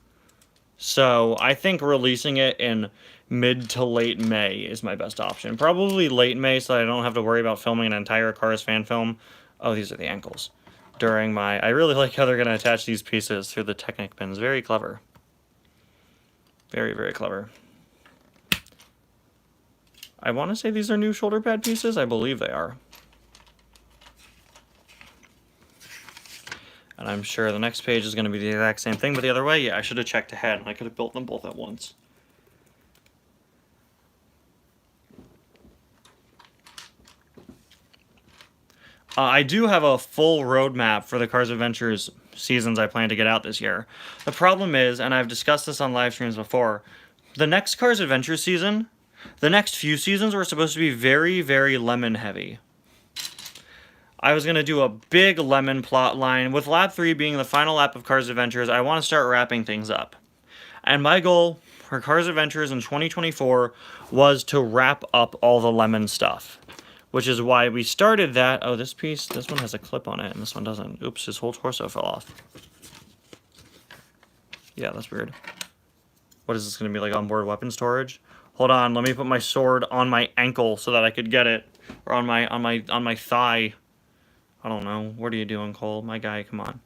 So I think releasing it in mid to late May is my best option. Probably late May so that I don't have to worry about filming an entire Cars fan film. Oh, these are the ankles. During my... I really like how they're going to attach these pieces through the Technic pins. Very clever. Very, very clever. I want to say these are new shoulder pad pieces. I believe they are. And I'm sure the next page is going to be the exact same thing, but the other way, yeah, I should have checked ahead. I could have built them both at once. I do have a full roadmap for the Cars Adventures seasons I plan to get out this year. The problem is, and I've discussed this on live streams before, the next Cars Adventures season, the next few seasons were supposed to be very, very lemon heavy. I was going to do a big lemon plot line. With lap 3 being the final lap of Cars Adventures, I want to start wrapping things up. And my goal for Cars Adventures in 2024 was to wrap up all the lemon stuff. Which is why we started that. Oh, this one has a clip on it, and this one doesn't. Oops, his whole torso fell off. Yeah, that's weird. What is this going to be, like onboard weapon storage? Hold on, let me put my sword on my ankle so that I could get it. Or on my thigh. I don't know. What are you doing, Cole? My guy, come on.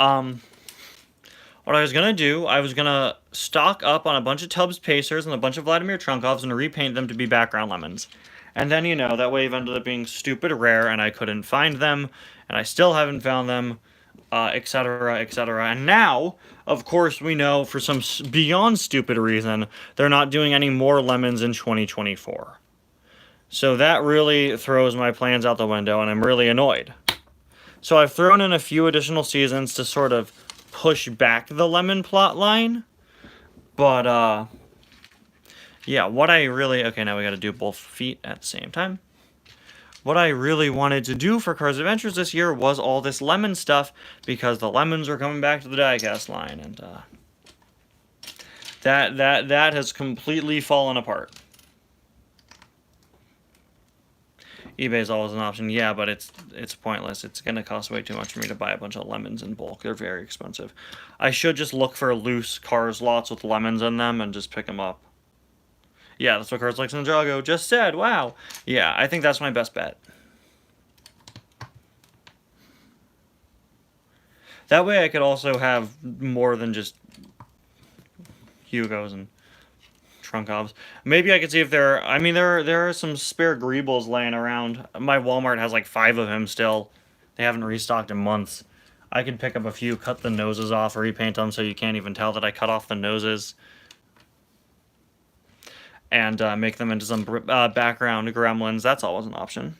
What I was gonna do, I was gonna stock up on a bunch of Tubbs Pacers and a bunch of Vladimir Trunkovs and repaint them to be background lemons. And then, you know, that wave ended up being stupid rare and I couldn't find them, and I still haven't found them, etc., etc. And now, of course, we know for some beyond stupid reason, they're not doing any more lemons in 2024. So that really throws my plans out the window, and I'm really annoyed. So I've thrown in a few additional seasons to sort of push back the lemon plot line. But, yeah, what I really... Okay, now we gotta do both feet at the same time. What I really wanted to do for Cars Adventures this year was all this lemon stuff, because the lemons are coming back to the diecast line, and, that has completely fallen apart. eBay is always an option, yeah, but it's pointless. It's going to cost way too much for me to buy a bunch of lemons in bulk. They're very expensive. I should just look for loose Cars lots with lemons in them and just pick them up. Yeah, that's what Cars Like Sandrago just said. Wow. Yeah, I think that's my best bet. That way I could also have more than just Hugos and Trunkovs. Maybe I could see if there are some spare Greebles laying around. My Walmart has like 5 of him still. They haven't restocked in months. I could pick up a few, cut the noses off, repaint them so you can't even tell that I cut off the noses. And make them into some background gremlins. That's always an option.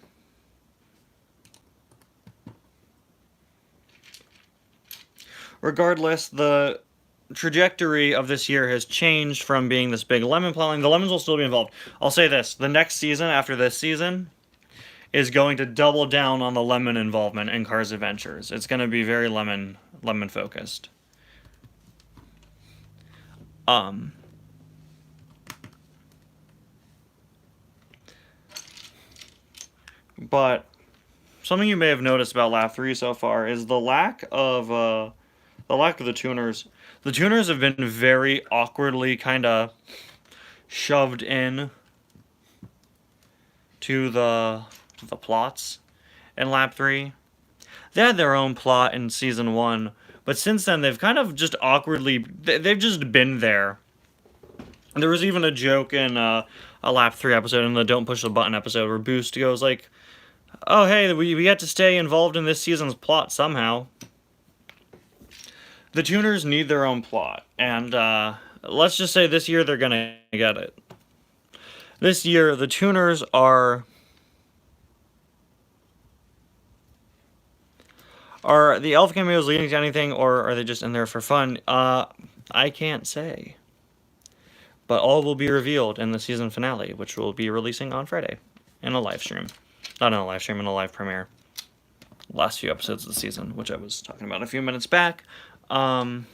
Regardless, the trajectory of this year has changed from being this big lemon plowing. The lemons will still be involved. I'll say this, the next season after this season is going to double down on the lemon involvement in Cars Adventures. It's going to be very lemon focused. But something you may have noticed about Lap 3 so far is the lack of the tuners. The tuners have been very awkwardly kind of shoved in to the plots in Lap 3. They had their own plot in Season 1, but since then they've kind of just awkwardly... They've just been there. There was even a joke in a Lap 3 episode, in the Don't Push the Button episode, where Boost goes like, oh hey, we get to stay involved in this season's plot somehow. The tuners need their own plot, and let's just say this year they're gonna get it. This year, the tuners are the elf cameos leading to anything, or are they just in there for fun? I can't say. But all will be revealed in the season finale, which will be releasing on Friday in a live stream. Not in a live stream, in a live premiere. Last few episodes of the season, which I was talking about a few minutes back. I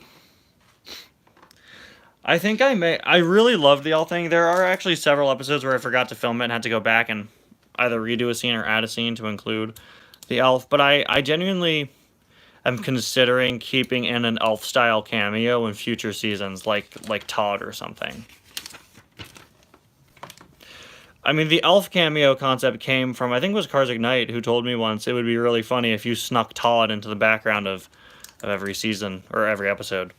think I really loved the elf thing. There are actually several episodes where I forgot to film it and had to go back and either redo a scene or add a scene to include the elf. But I genuinely am considering keeping in an elf-style cameo in future seasons, like Todd or something. I mean, the elf cameo concept came from, I think it was Cars Ignite, who told me once it would be really funny if you snuck Todd into the background of every season, or every episode.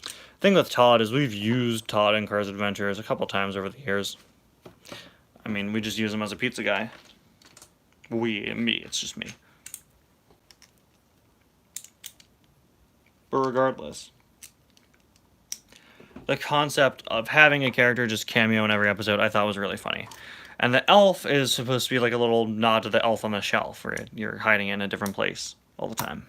The thing with Todd is we've used Todd in Cars Adventures a couple times over the years. I mean, we just use him as a pizza guy. It's just me. But regardless, the concept of having a character just cameo in every episode I thought was really funny. And the elf is supposed to be like a little nod to the elf on the shelf, where you're hiding in a different place all the time.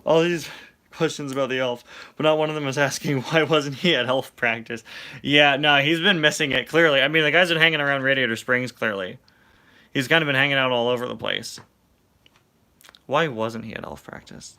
All these questions about the elf, but not one of them is asking why wasn't he at elf practice. Yeah, no, he's been missing it, clearly. I mean, the guy's been hanging around Radiator Springs, clearly. He's kind of been hanging out all over the place. Why wasn't he at elf practice?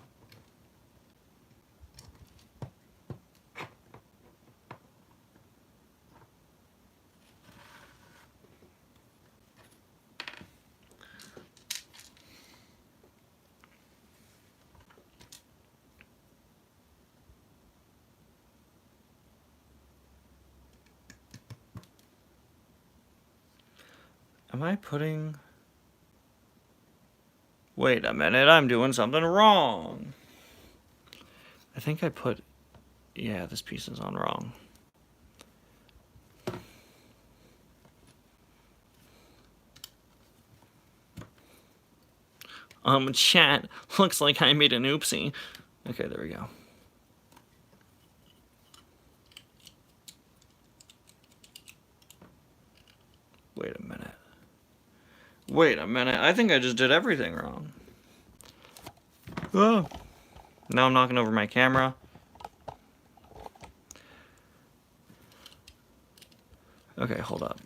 Am I putting... Wait a minute, I'm doing something wrong. I think I put... Yeah, this piece is on wrong. Chat, looks like I made an oopsie. Okay, there we go. Wait a minute. Wait a minute, I think I just did everything wrong. Oh. Now I'm knocking over my camera. Okay, hold up.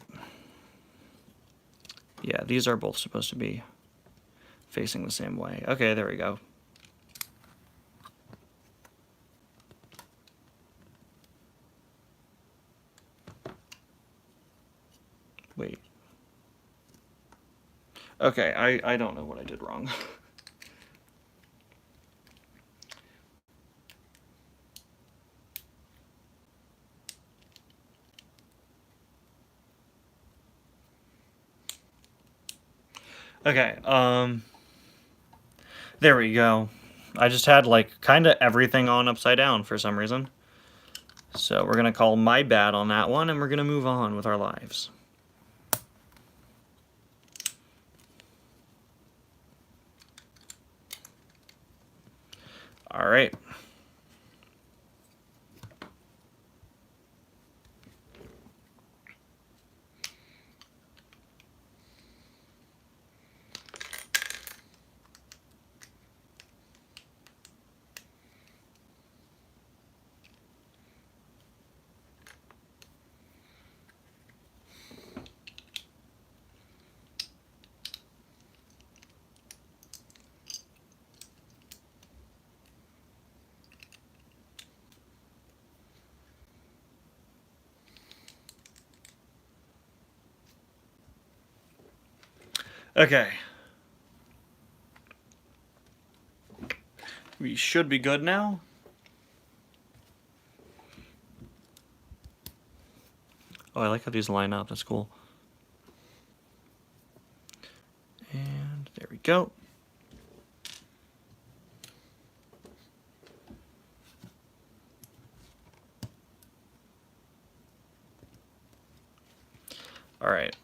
Yeah, these are both supposed to be facing the same way. Okay, there we go. Wait. Okay, I don't know what I did wrong. Okay, there we go. I just had, like, kind of everything on upside down for some reason. So we're going to call my bad on that one, and we're going to move on with our lives. All right. Okay. We should be good now. Oh, I like how these line up. That's cool. And there we go. All right.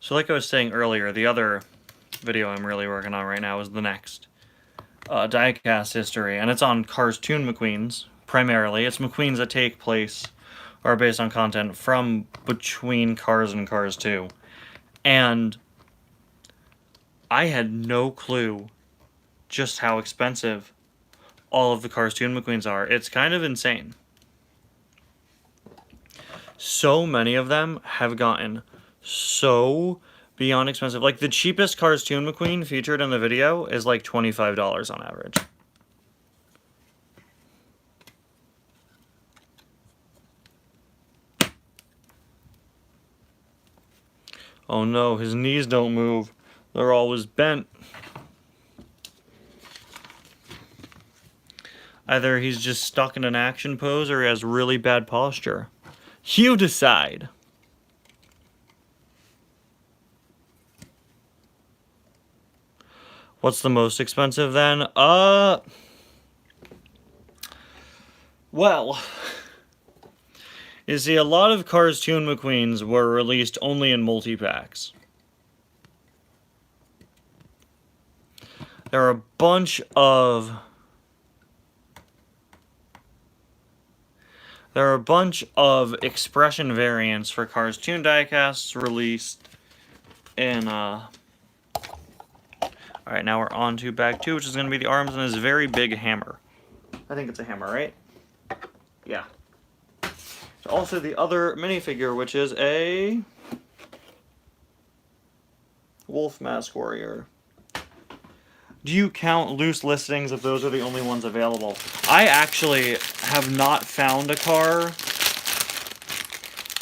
So like I was saying earlier, the other video I'm really working on right now is the next diecast history, and it's on Cartoon McQueens, primarily. It's McQueens that take place, or are based on content from between Cars and Cars 2. And I had no clue just how expensive all of the Cartoon McQueens are. It's kind of insane. So many of them have gotten so beyond expensive. Like, the cheapest Cartoon McQueen featured in the video is like $25 on average. Oh no, his knees don't move. They're always bent. Either he's just stuck in an action pose or he has really bad posture. You decide. What's the most expensive then? Well, you see, a lot of Cartoon McQueens were released only in multi-packs. There are a bunch of expression variants for Cartoon diecasts released in Alright, now we're on to bag 2, which is going to be the arms and this very big hammer. I think it's a hammer, right? Yeah. Also the other minifigure, which is a wolf mask warrior. do you count loose listings if those are the only ones available? I actually have not found a car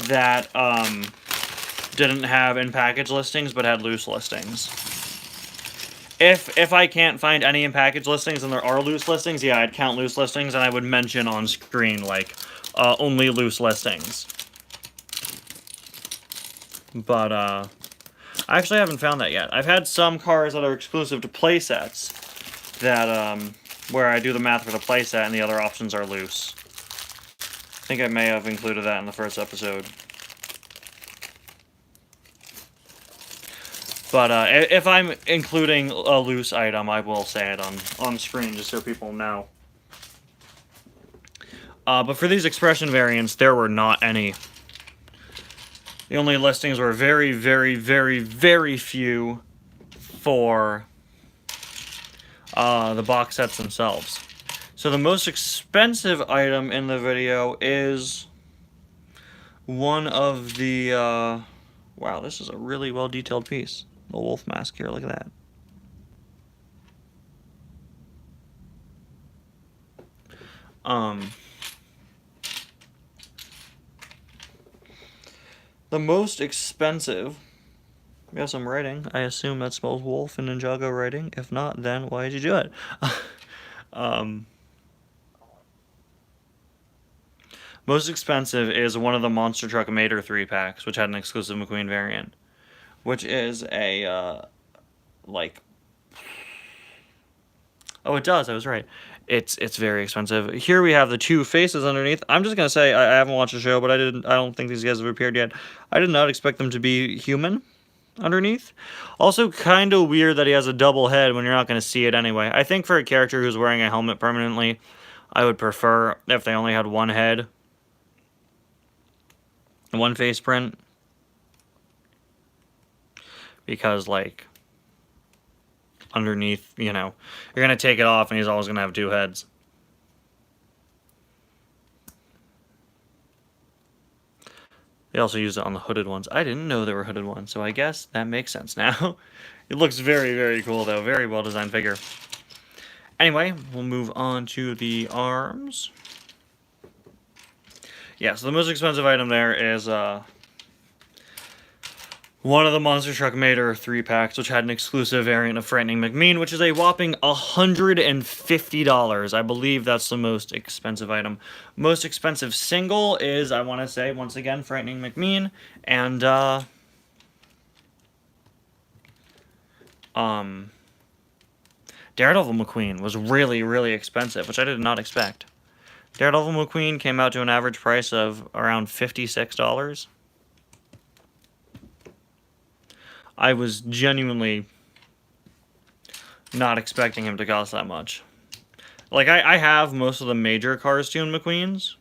that didn't have in-package listings but had loose listings. If I can't find any in-package listings and there are loose listings, yeah, I'd count loose listings and I would mention on screen, like, only loose listings. But, I actually haven't found that yet. I've had some cars that are exclusive to playsets that, where I do the math for the playset and the other options are loose. I think I may have included that in the first episode. But if I'm including a loose item, I will say it on screen just so people know. But for these expression variants, there were not any. The only listings were very, very, very, very few for the box sets themselves. So the most expensive item in the video is one of the... wow, this is a really well-detailed piece. The wolf mask here, look at that. The most expensive, we have some writing. I assume that spells wolf in Ninjago writing. If not, then why did you do it? Most expensive is one of the Monster Truck Mater 3-packs, which had an exclusive McQueen variant. Which is a, like... Oh, it does, I was right. It's very expensive. Here we have the two faces underneath. I'm just gonna say, I haven't watched the show, but I don't think these guys have appeared yet. I did not expect them to be human underneath. Also, kind of weird that he has a double head when you're not gonna see it anyway. I think for a character who's wearing a helmet permanently, I would prefer if they only had one head. One face print. Because, like, underneath, you know, you're going to take it off and he's always going to have two heads. They also use it on the hooded ones. I didn't know there were hooded ones, so I guess that makes sense now. It looks very, very cool, though. Very well-designed figure. Anyway, we'll move on to the arms. Yeah, so the most expensive item there is, one of the Monster Truck Mater 3-packs, which had an exclusive variant of Frightening McQueen, which is a whopping $150. I believe that's the most expensive item. Most expensive single is, I want to say, once again, Frightening McQueen, and, Daredevil McQueen was really, really expensive, which I did not expect. Daredevil McQueen came out to an average price of around $56. I was genuinely not expecting him to cost that much. Like, I have most of the major Cartoon McQueens.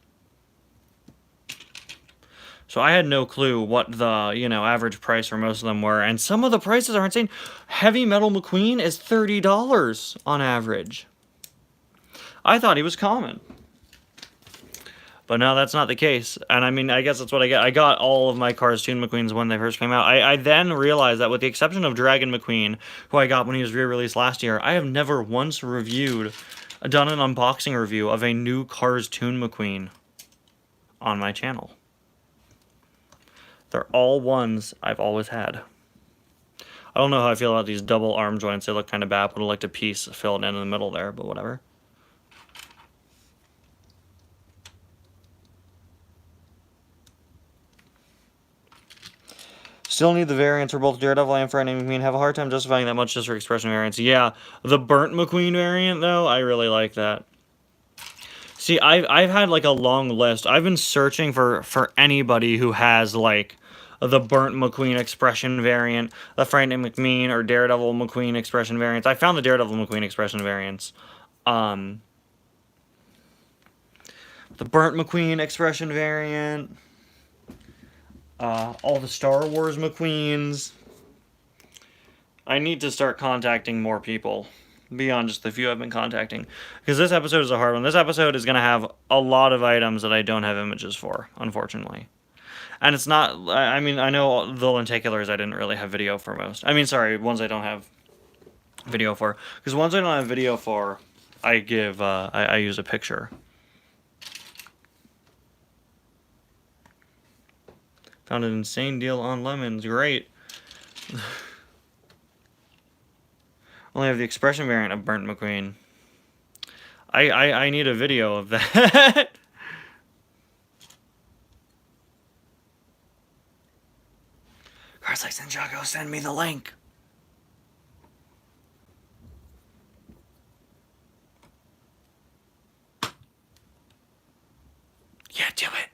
So I had no clue what the, you know, average price for most of them were. And some of the prices are insane. Heavy Metal McQueen is $30 on average. I thought he was common. But no, that's not the case. And I mean, I guess that's what I get. I got all of my Cartoon McQueens when they first came out. I then realized that with the exception of Dragon McQueen, who I got when he was re-released last year, I have never once done an unboxing review of a new Cartoon McQueen on my channel. They're all ones I've always had. I don't know how I feel about these double arm joints. They look kind of bad. Would have liked a piece filled in the middle there, but whatever. Still need the variants for both Daredevil and Frightening McQueen. Have a hard time justifying that much just for expression variants. Yeah, the burnt McQueen variant, though, I really like that. See, I've had, like, a long list. I've been searching for anybody who has, like, the burnt McQueen expression variant, the Frightening McQueen, or Daredevil McQueen expression variants. I found the Daredevil McQueen expression variants. The burnt McQueen expression variant. All the Star Wars McQueens. I need to start contacting more people beyond just the few I've been contacting, because this episode is a hard one. This episode is going to have a lot of items that I don't have images for, unfortunately. And it's not, I mean, I know the lenticulars I didn't really have video for most. I mean, sorry, ones I don't have video for. Because once I don't have video for, I give, I use a picture. Found an insane deal on lemons. Great. Only have the expression variant of Burnt McQueen. I need a video of that. Car's like, Santiago, send me the link. Yeah, do it.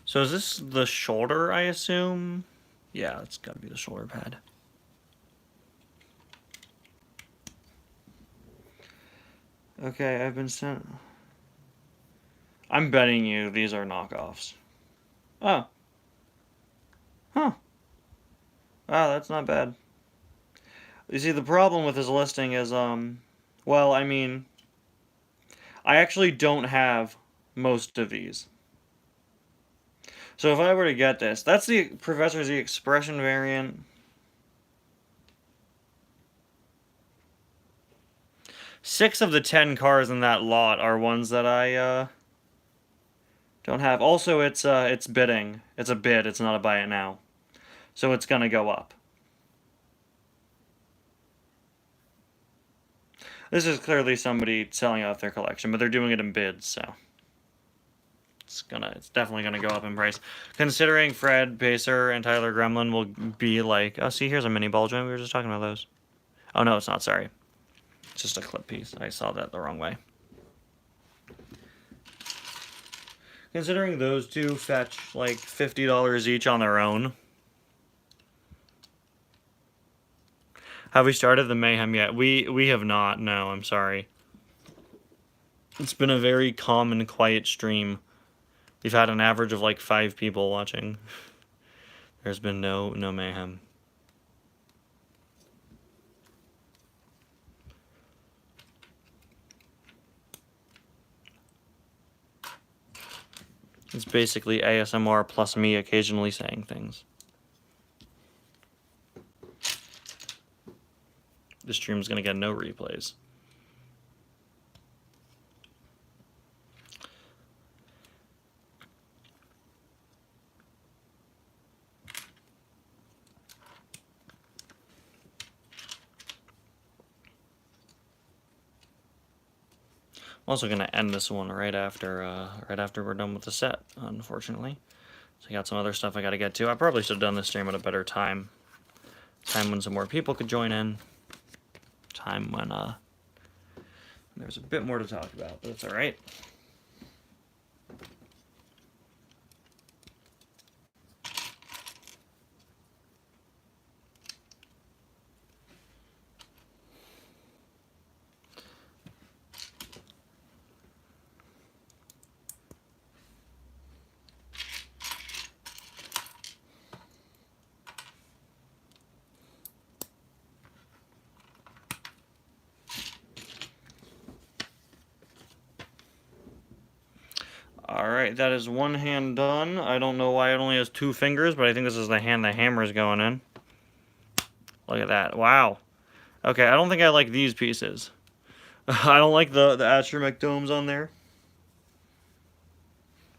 So is this the shoulder, I assume? Yeah, it's gotta be the shoulder pad. Okay, I've been sent... I'm betting you these are knockoffs. Oh. Huh. Wow, that's not bad. You see, the problem with this listing is, well, I mean, I actually don't have most of these. So if I were to get this, that's the Professor Z expression variant. Six of the 10 cars in that lot are ones that I don't have. Also, it's bidding. It's a bid. It's not a buy it now. So it's gonna go up. This is clearly somebody selling off their collection, but they're doing it in bids, so it's definitely gonna go up in price. Considering Fred Pacer and Tyler Gremlin will be like, oh, see, here's a mini ball joint. We were just talking about those. Oh no, it's not. Sorry, it's just a clip piece. I saw that the wrong way. Considering those two fetch like $50 each on their own. Have we started the Mayhem yet? We have not. No, I'm sorry. It's been a very calm and quiet stream. We've had an average of like 5 people watching. There's been no mayhem. It's basically ASMR plus me occasionally saying things. This stream's gonna get no replays. I'm also gonna end this one right after we're done with the set, unfortunately. So I got some other stuff I gotta get to. I probably should have done this stream at a better time. Time when some more people could join in. Time when there's a bit more to talk about, but it's alright. Alright, that is one hand done. I don't know why it only has 2 fingers, but I think this is the hand the hammer is going in. Look at that. Wow. Okay, I don't think I like these pieces. I don't like the astromech domes on there.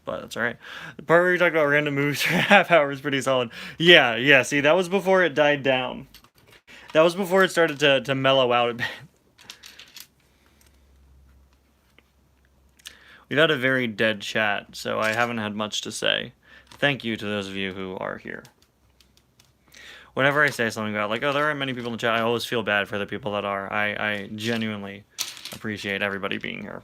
But that's alright. The part where you talked about random moves for half hour is pretty solid. Yeah, see, that was before it died down. That was before it started to mellow out a bit. We've had a very dead chat, so I haven't had much to say. Thank you to those of you who are here. Whenever I say something about, like, oh, there aren't many people in the chat, I always feel bad for the people that are. I genuinely appreciate everybody being here.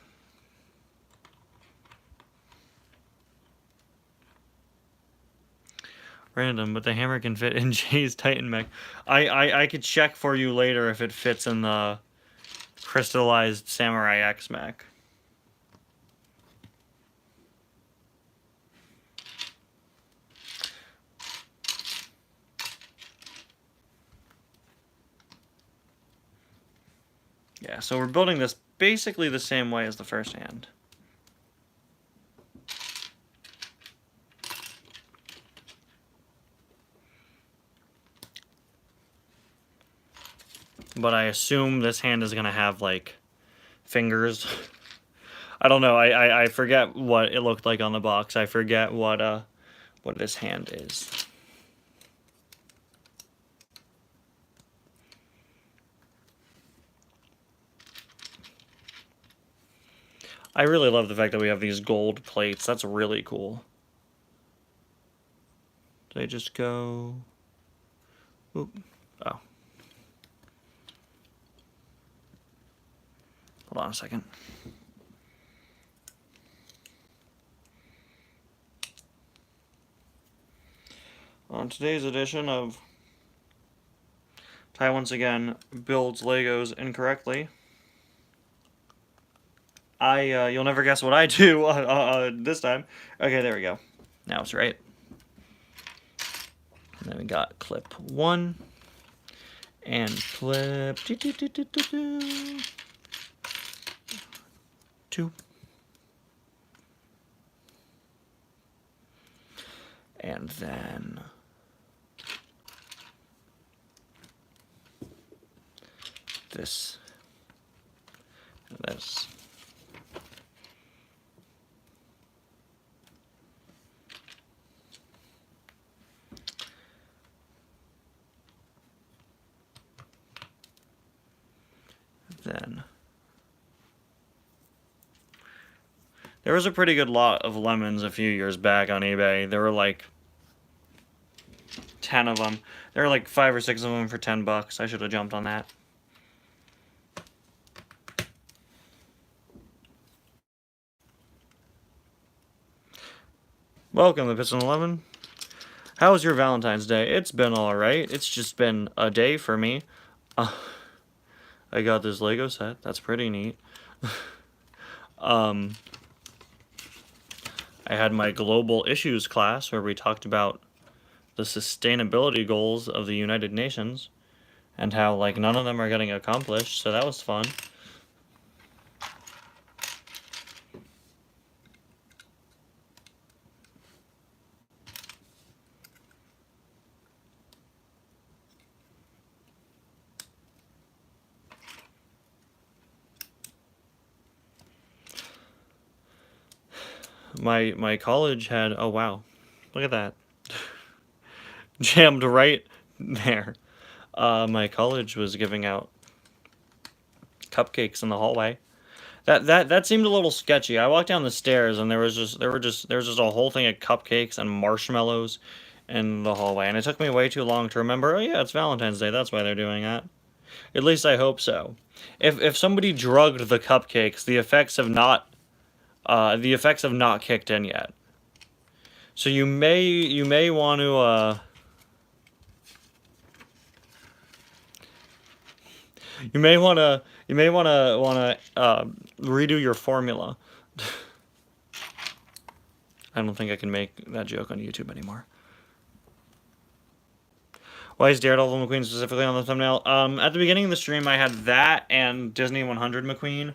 Random, but the hammer can fit in Jay's Titan mech. I could check for you later if it fits in the crystallized Samurai X mech. Yeah, so we're building this basically the same way as the first hand. But I assume this hand is going to have, like, fingers. I don't know. I forget what it looked like on the box. I forget what this hand is. I really love the fact that we have these gold plates. That's really cool. Did I just go... Oop. Oh. Hold on a second. On today's edition of Ty once again builds Legos incorrectly. You'll never guess what I do this time. Okay, there we go. Now it's right. And then we got clip 1 and clip 2. And then this and this. Then there was a pretty good lot of lemons a few years back on eBay. There were like 10 of them. There were like 5 or 6 of them for $10. I should have jumped on that. Welcome to Piston 11. How was your Valentine's Day? It's been alright. It's just been a day for me. I got this Lego set. That's pretty neat. I had my global issues class where we talked about the sustainability goals of the United Nations and how, like, none of them are getting accomplished, so that was fun. My college had, oh wow, look at that. Jammed right there. My college was giving out cupcakes in the hallway. That seemed a little sketchy. I walked down the stairs and there was just a whole thing of cupcakes and marshmallows in the hallway, and it took me way too long to remember, oh yeah, it's Valentine's Day, that's why they're doing that. At least I hope so. If somebody drugged the cupcakes, the effects have not kicked in yet. So you may want to you may want to redo your formula. I don't think I can make that joke on YouTube anymore. Why is Daredevil McQueen specifically on the thumbnail? At the beginning of the stream, I had that and Disney 100 McQueen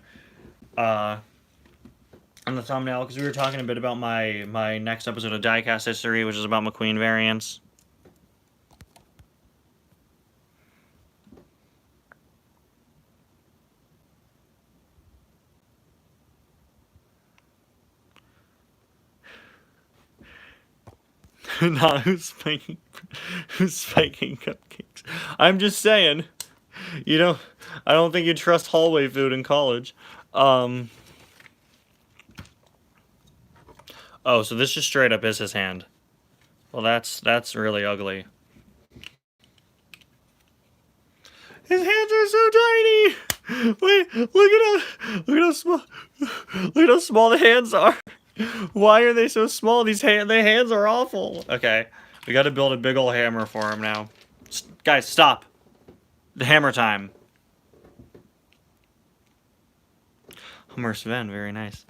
on the thumbnail because we were talking a bit about my next episode of Diecast History, which is about McQueen variants. Not who's spiking cupcakes. I'm just saying, I don't think you trust hallway food in college. Oh, so this just straight up is his hand. Well, that's really ugly. His hands are so tiny. Wait, look at how small the hands are. Why are they so small? The hands are awful. Okay, we got to build a big ol' hammer for him now. Guys, stop. The hammer time. Hummer Sven, very nice.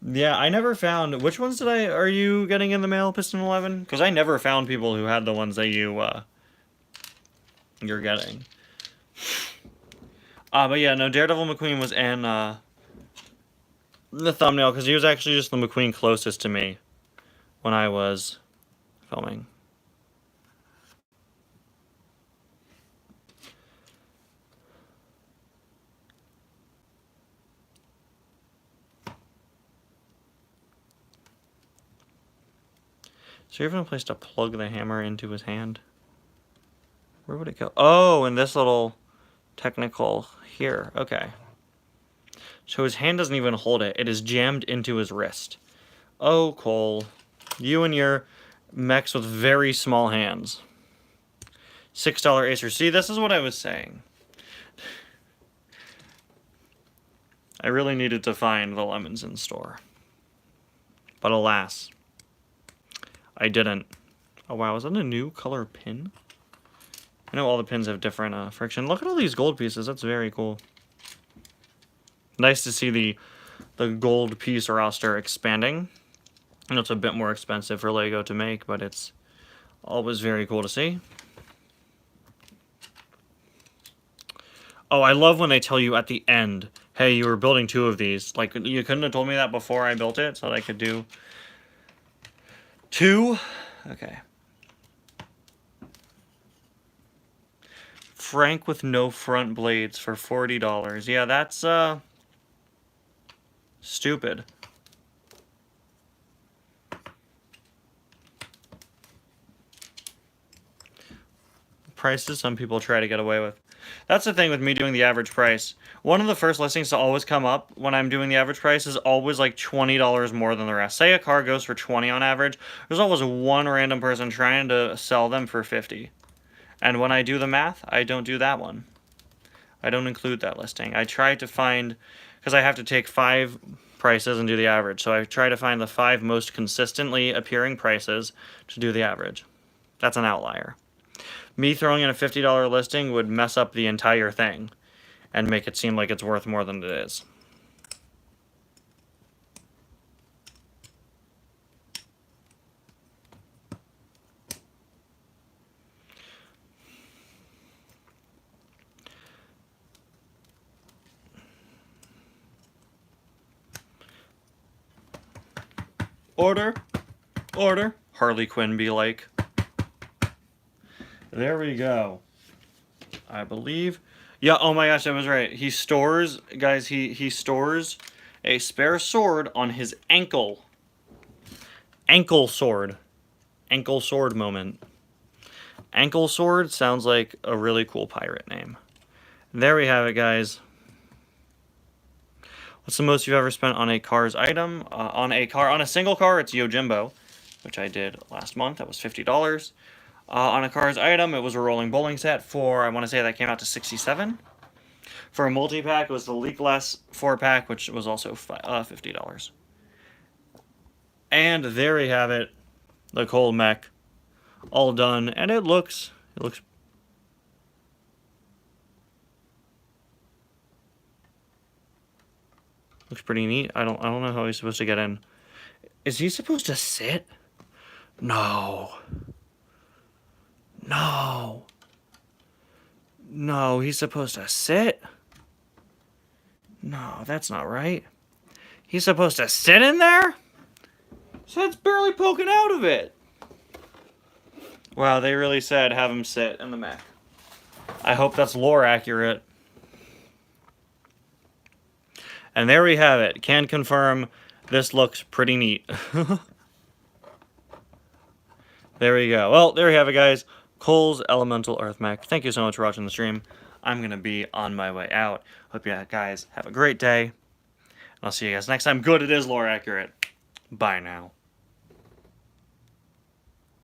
Yeah, I never found... Which ones are you getting in the mail, Piston 11? Because I never found people who had the ones that you're getting. But yeah, no, Daredevil McQueen was in the thumbnail because he was actually just the McQueen closest to me when I was filming. Is there even a place to plug the hammer into his hand? Where would it go? Oh, in this little technical here. Okay. So his hand doesn't even hold it. It is jammed into his wrist. Oh, Cole. You and your mechs with very small hands. $6 Acer. See, this is what I was saying. I really needed to find the lemons in store. But alas, I didn't. Oh wow, is that a new color pin? I know all the pins have different friction. Look at all these gold pieces. That's very cool. Nice to see the gold piece roster expanding. I know it's a bit more expensive for Lego to make, but it's always very cool to see. Oh, I love when they tell you at the end, hey, you were building 2 of these. Like, you couldn't have told me that before I built it, so that I could do 2? Okay. Frank with no front blades for $40. Yeah, that's, stupid. Prices some people try to get away with. That's the thing with me doing the average price. One of the first listings to always come up when I'm doing the average price is always like $20 more than the rest. Say a car goes for 20 on average, there's always one random person trying to sell them for 50. And when I do the math, I don't do that one. I don't include that listing. I try to find, because I have to take 5 prices and do the average. So I try to find the 5 most consistently appearing prices to do the average. That's an outlier. Me throwing in a $50 listing would mess up the entire thing and make it seem like it's worth more than it is. Order, order, Harley Quinn be like. There we go. I believe. Yeah, oh my gosh, I was right. He stores, guys, he stores a spare sword on his ankle. Ankle sword. Ankle sword moment. Ankle sword sounds like a really cool pirate name. There we have it, guys. What's the most you've ever spent on a car's item? On a single car, it's Yojimbo, which I did last month. That was $50. On a car's item, it was a rolling bowling set for, I want to say that came out to $67. For a multi-pack, it was the Leakless 4-pack, which was also $50. And there we have it, the Cole mech, all done, and it looks pretty neat. I don't know how he's supposed to get in. Is he supposed to sit? No. No. No, he's supposed to sit? No, that's not right. He's supposed to sit in there? So it's barely poking out of it. Wow, they really said have him sit in the mech. I hope that's lore accurate. And there we have it. Can confirm this looks pretty neat. There we go. Well, there we have it, guys. Cole's Elemental Earth Mech. Thank you so much for watching the stream. I'm going to be on my way out. Hope you guys have a great day. And I'll see you guys next time. Good, it is lore accurate. Bye now.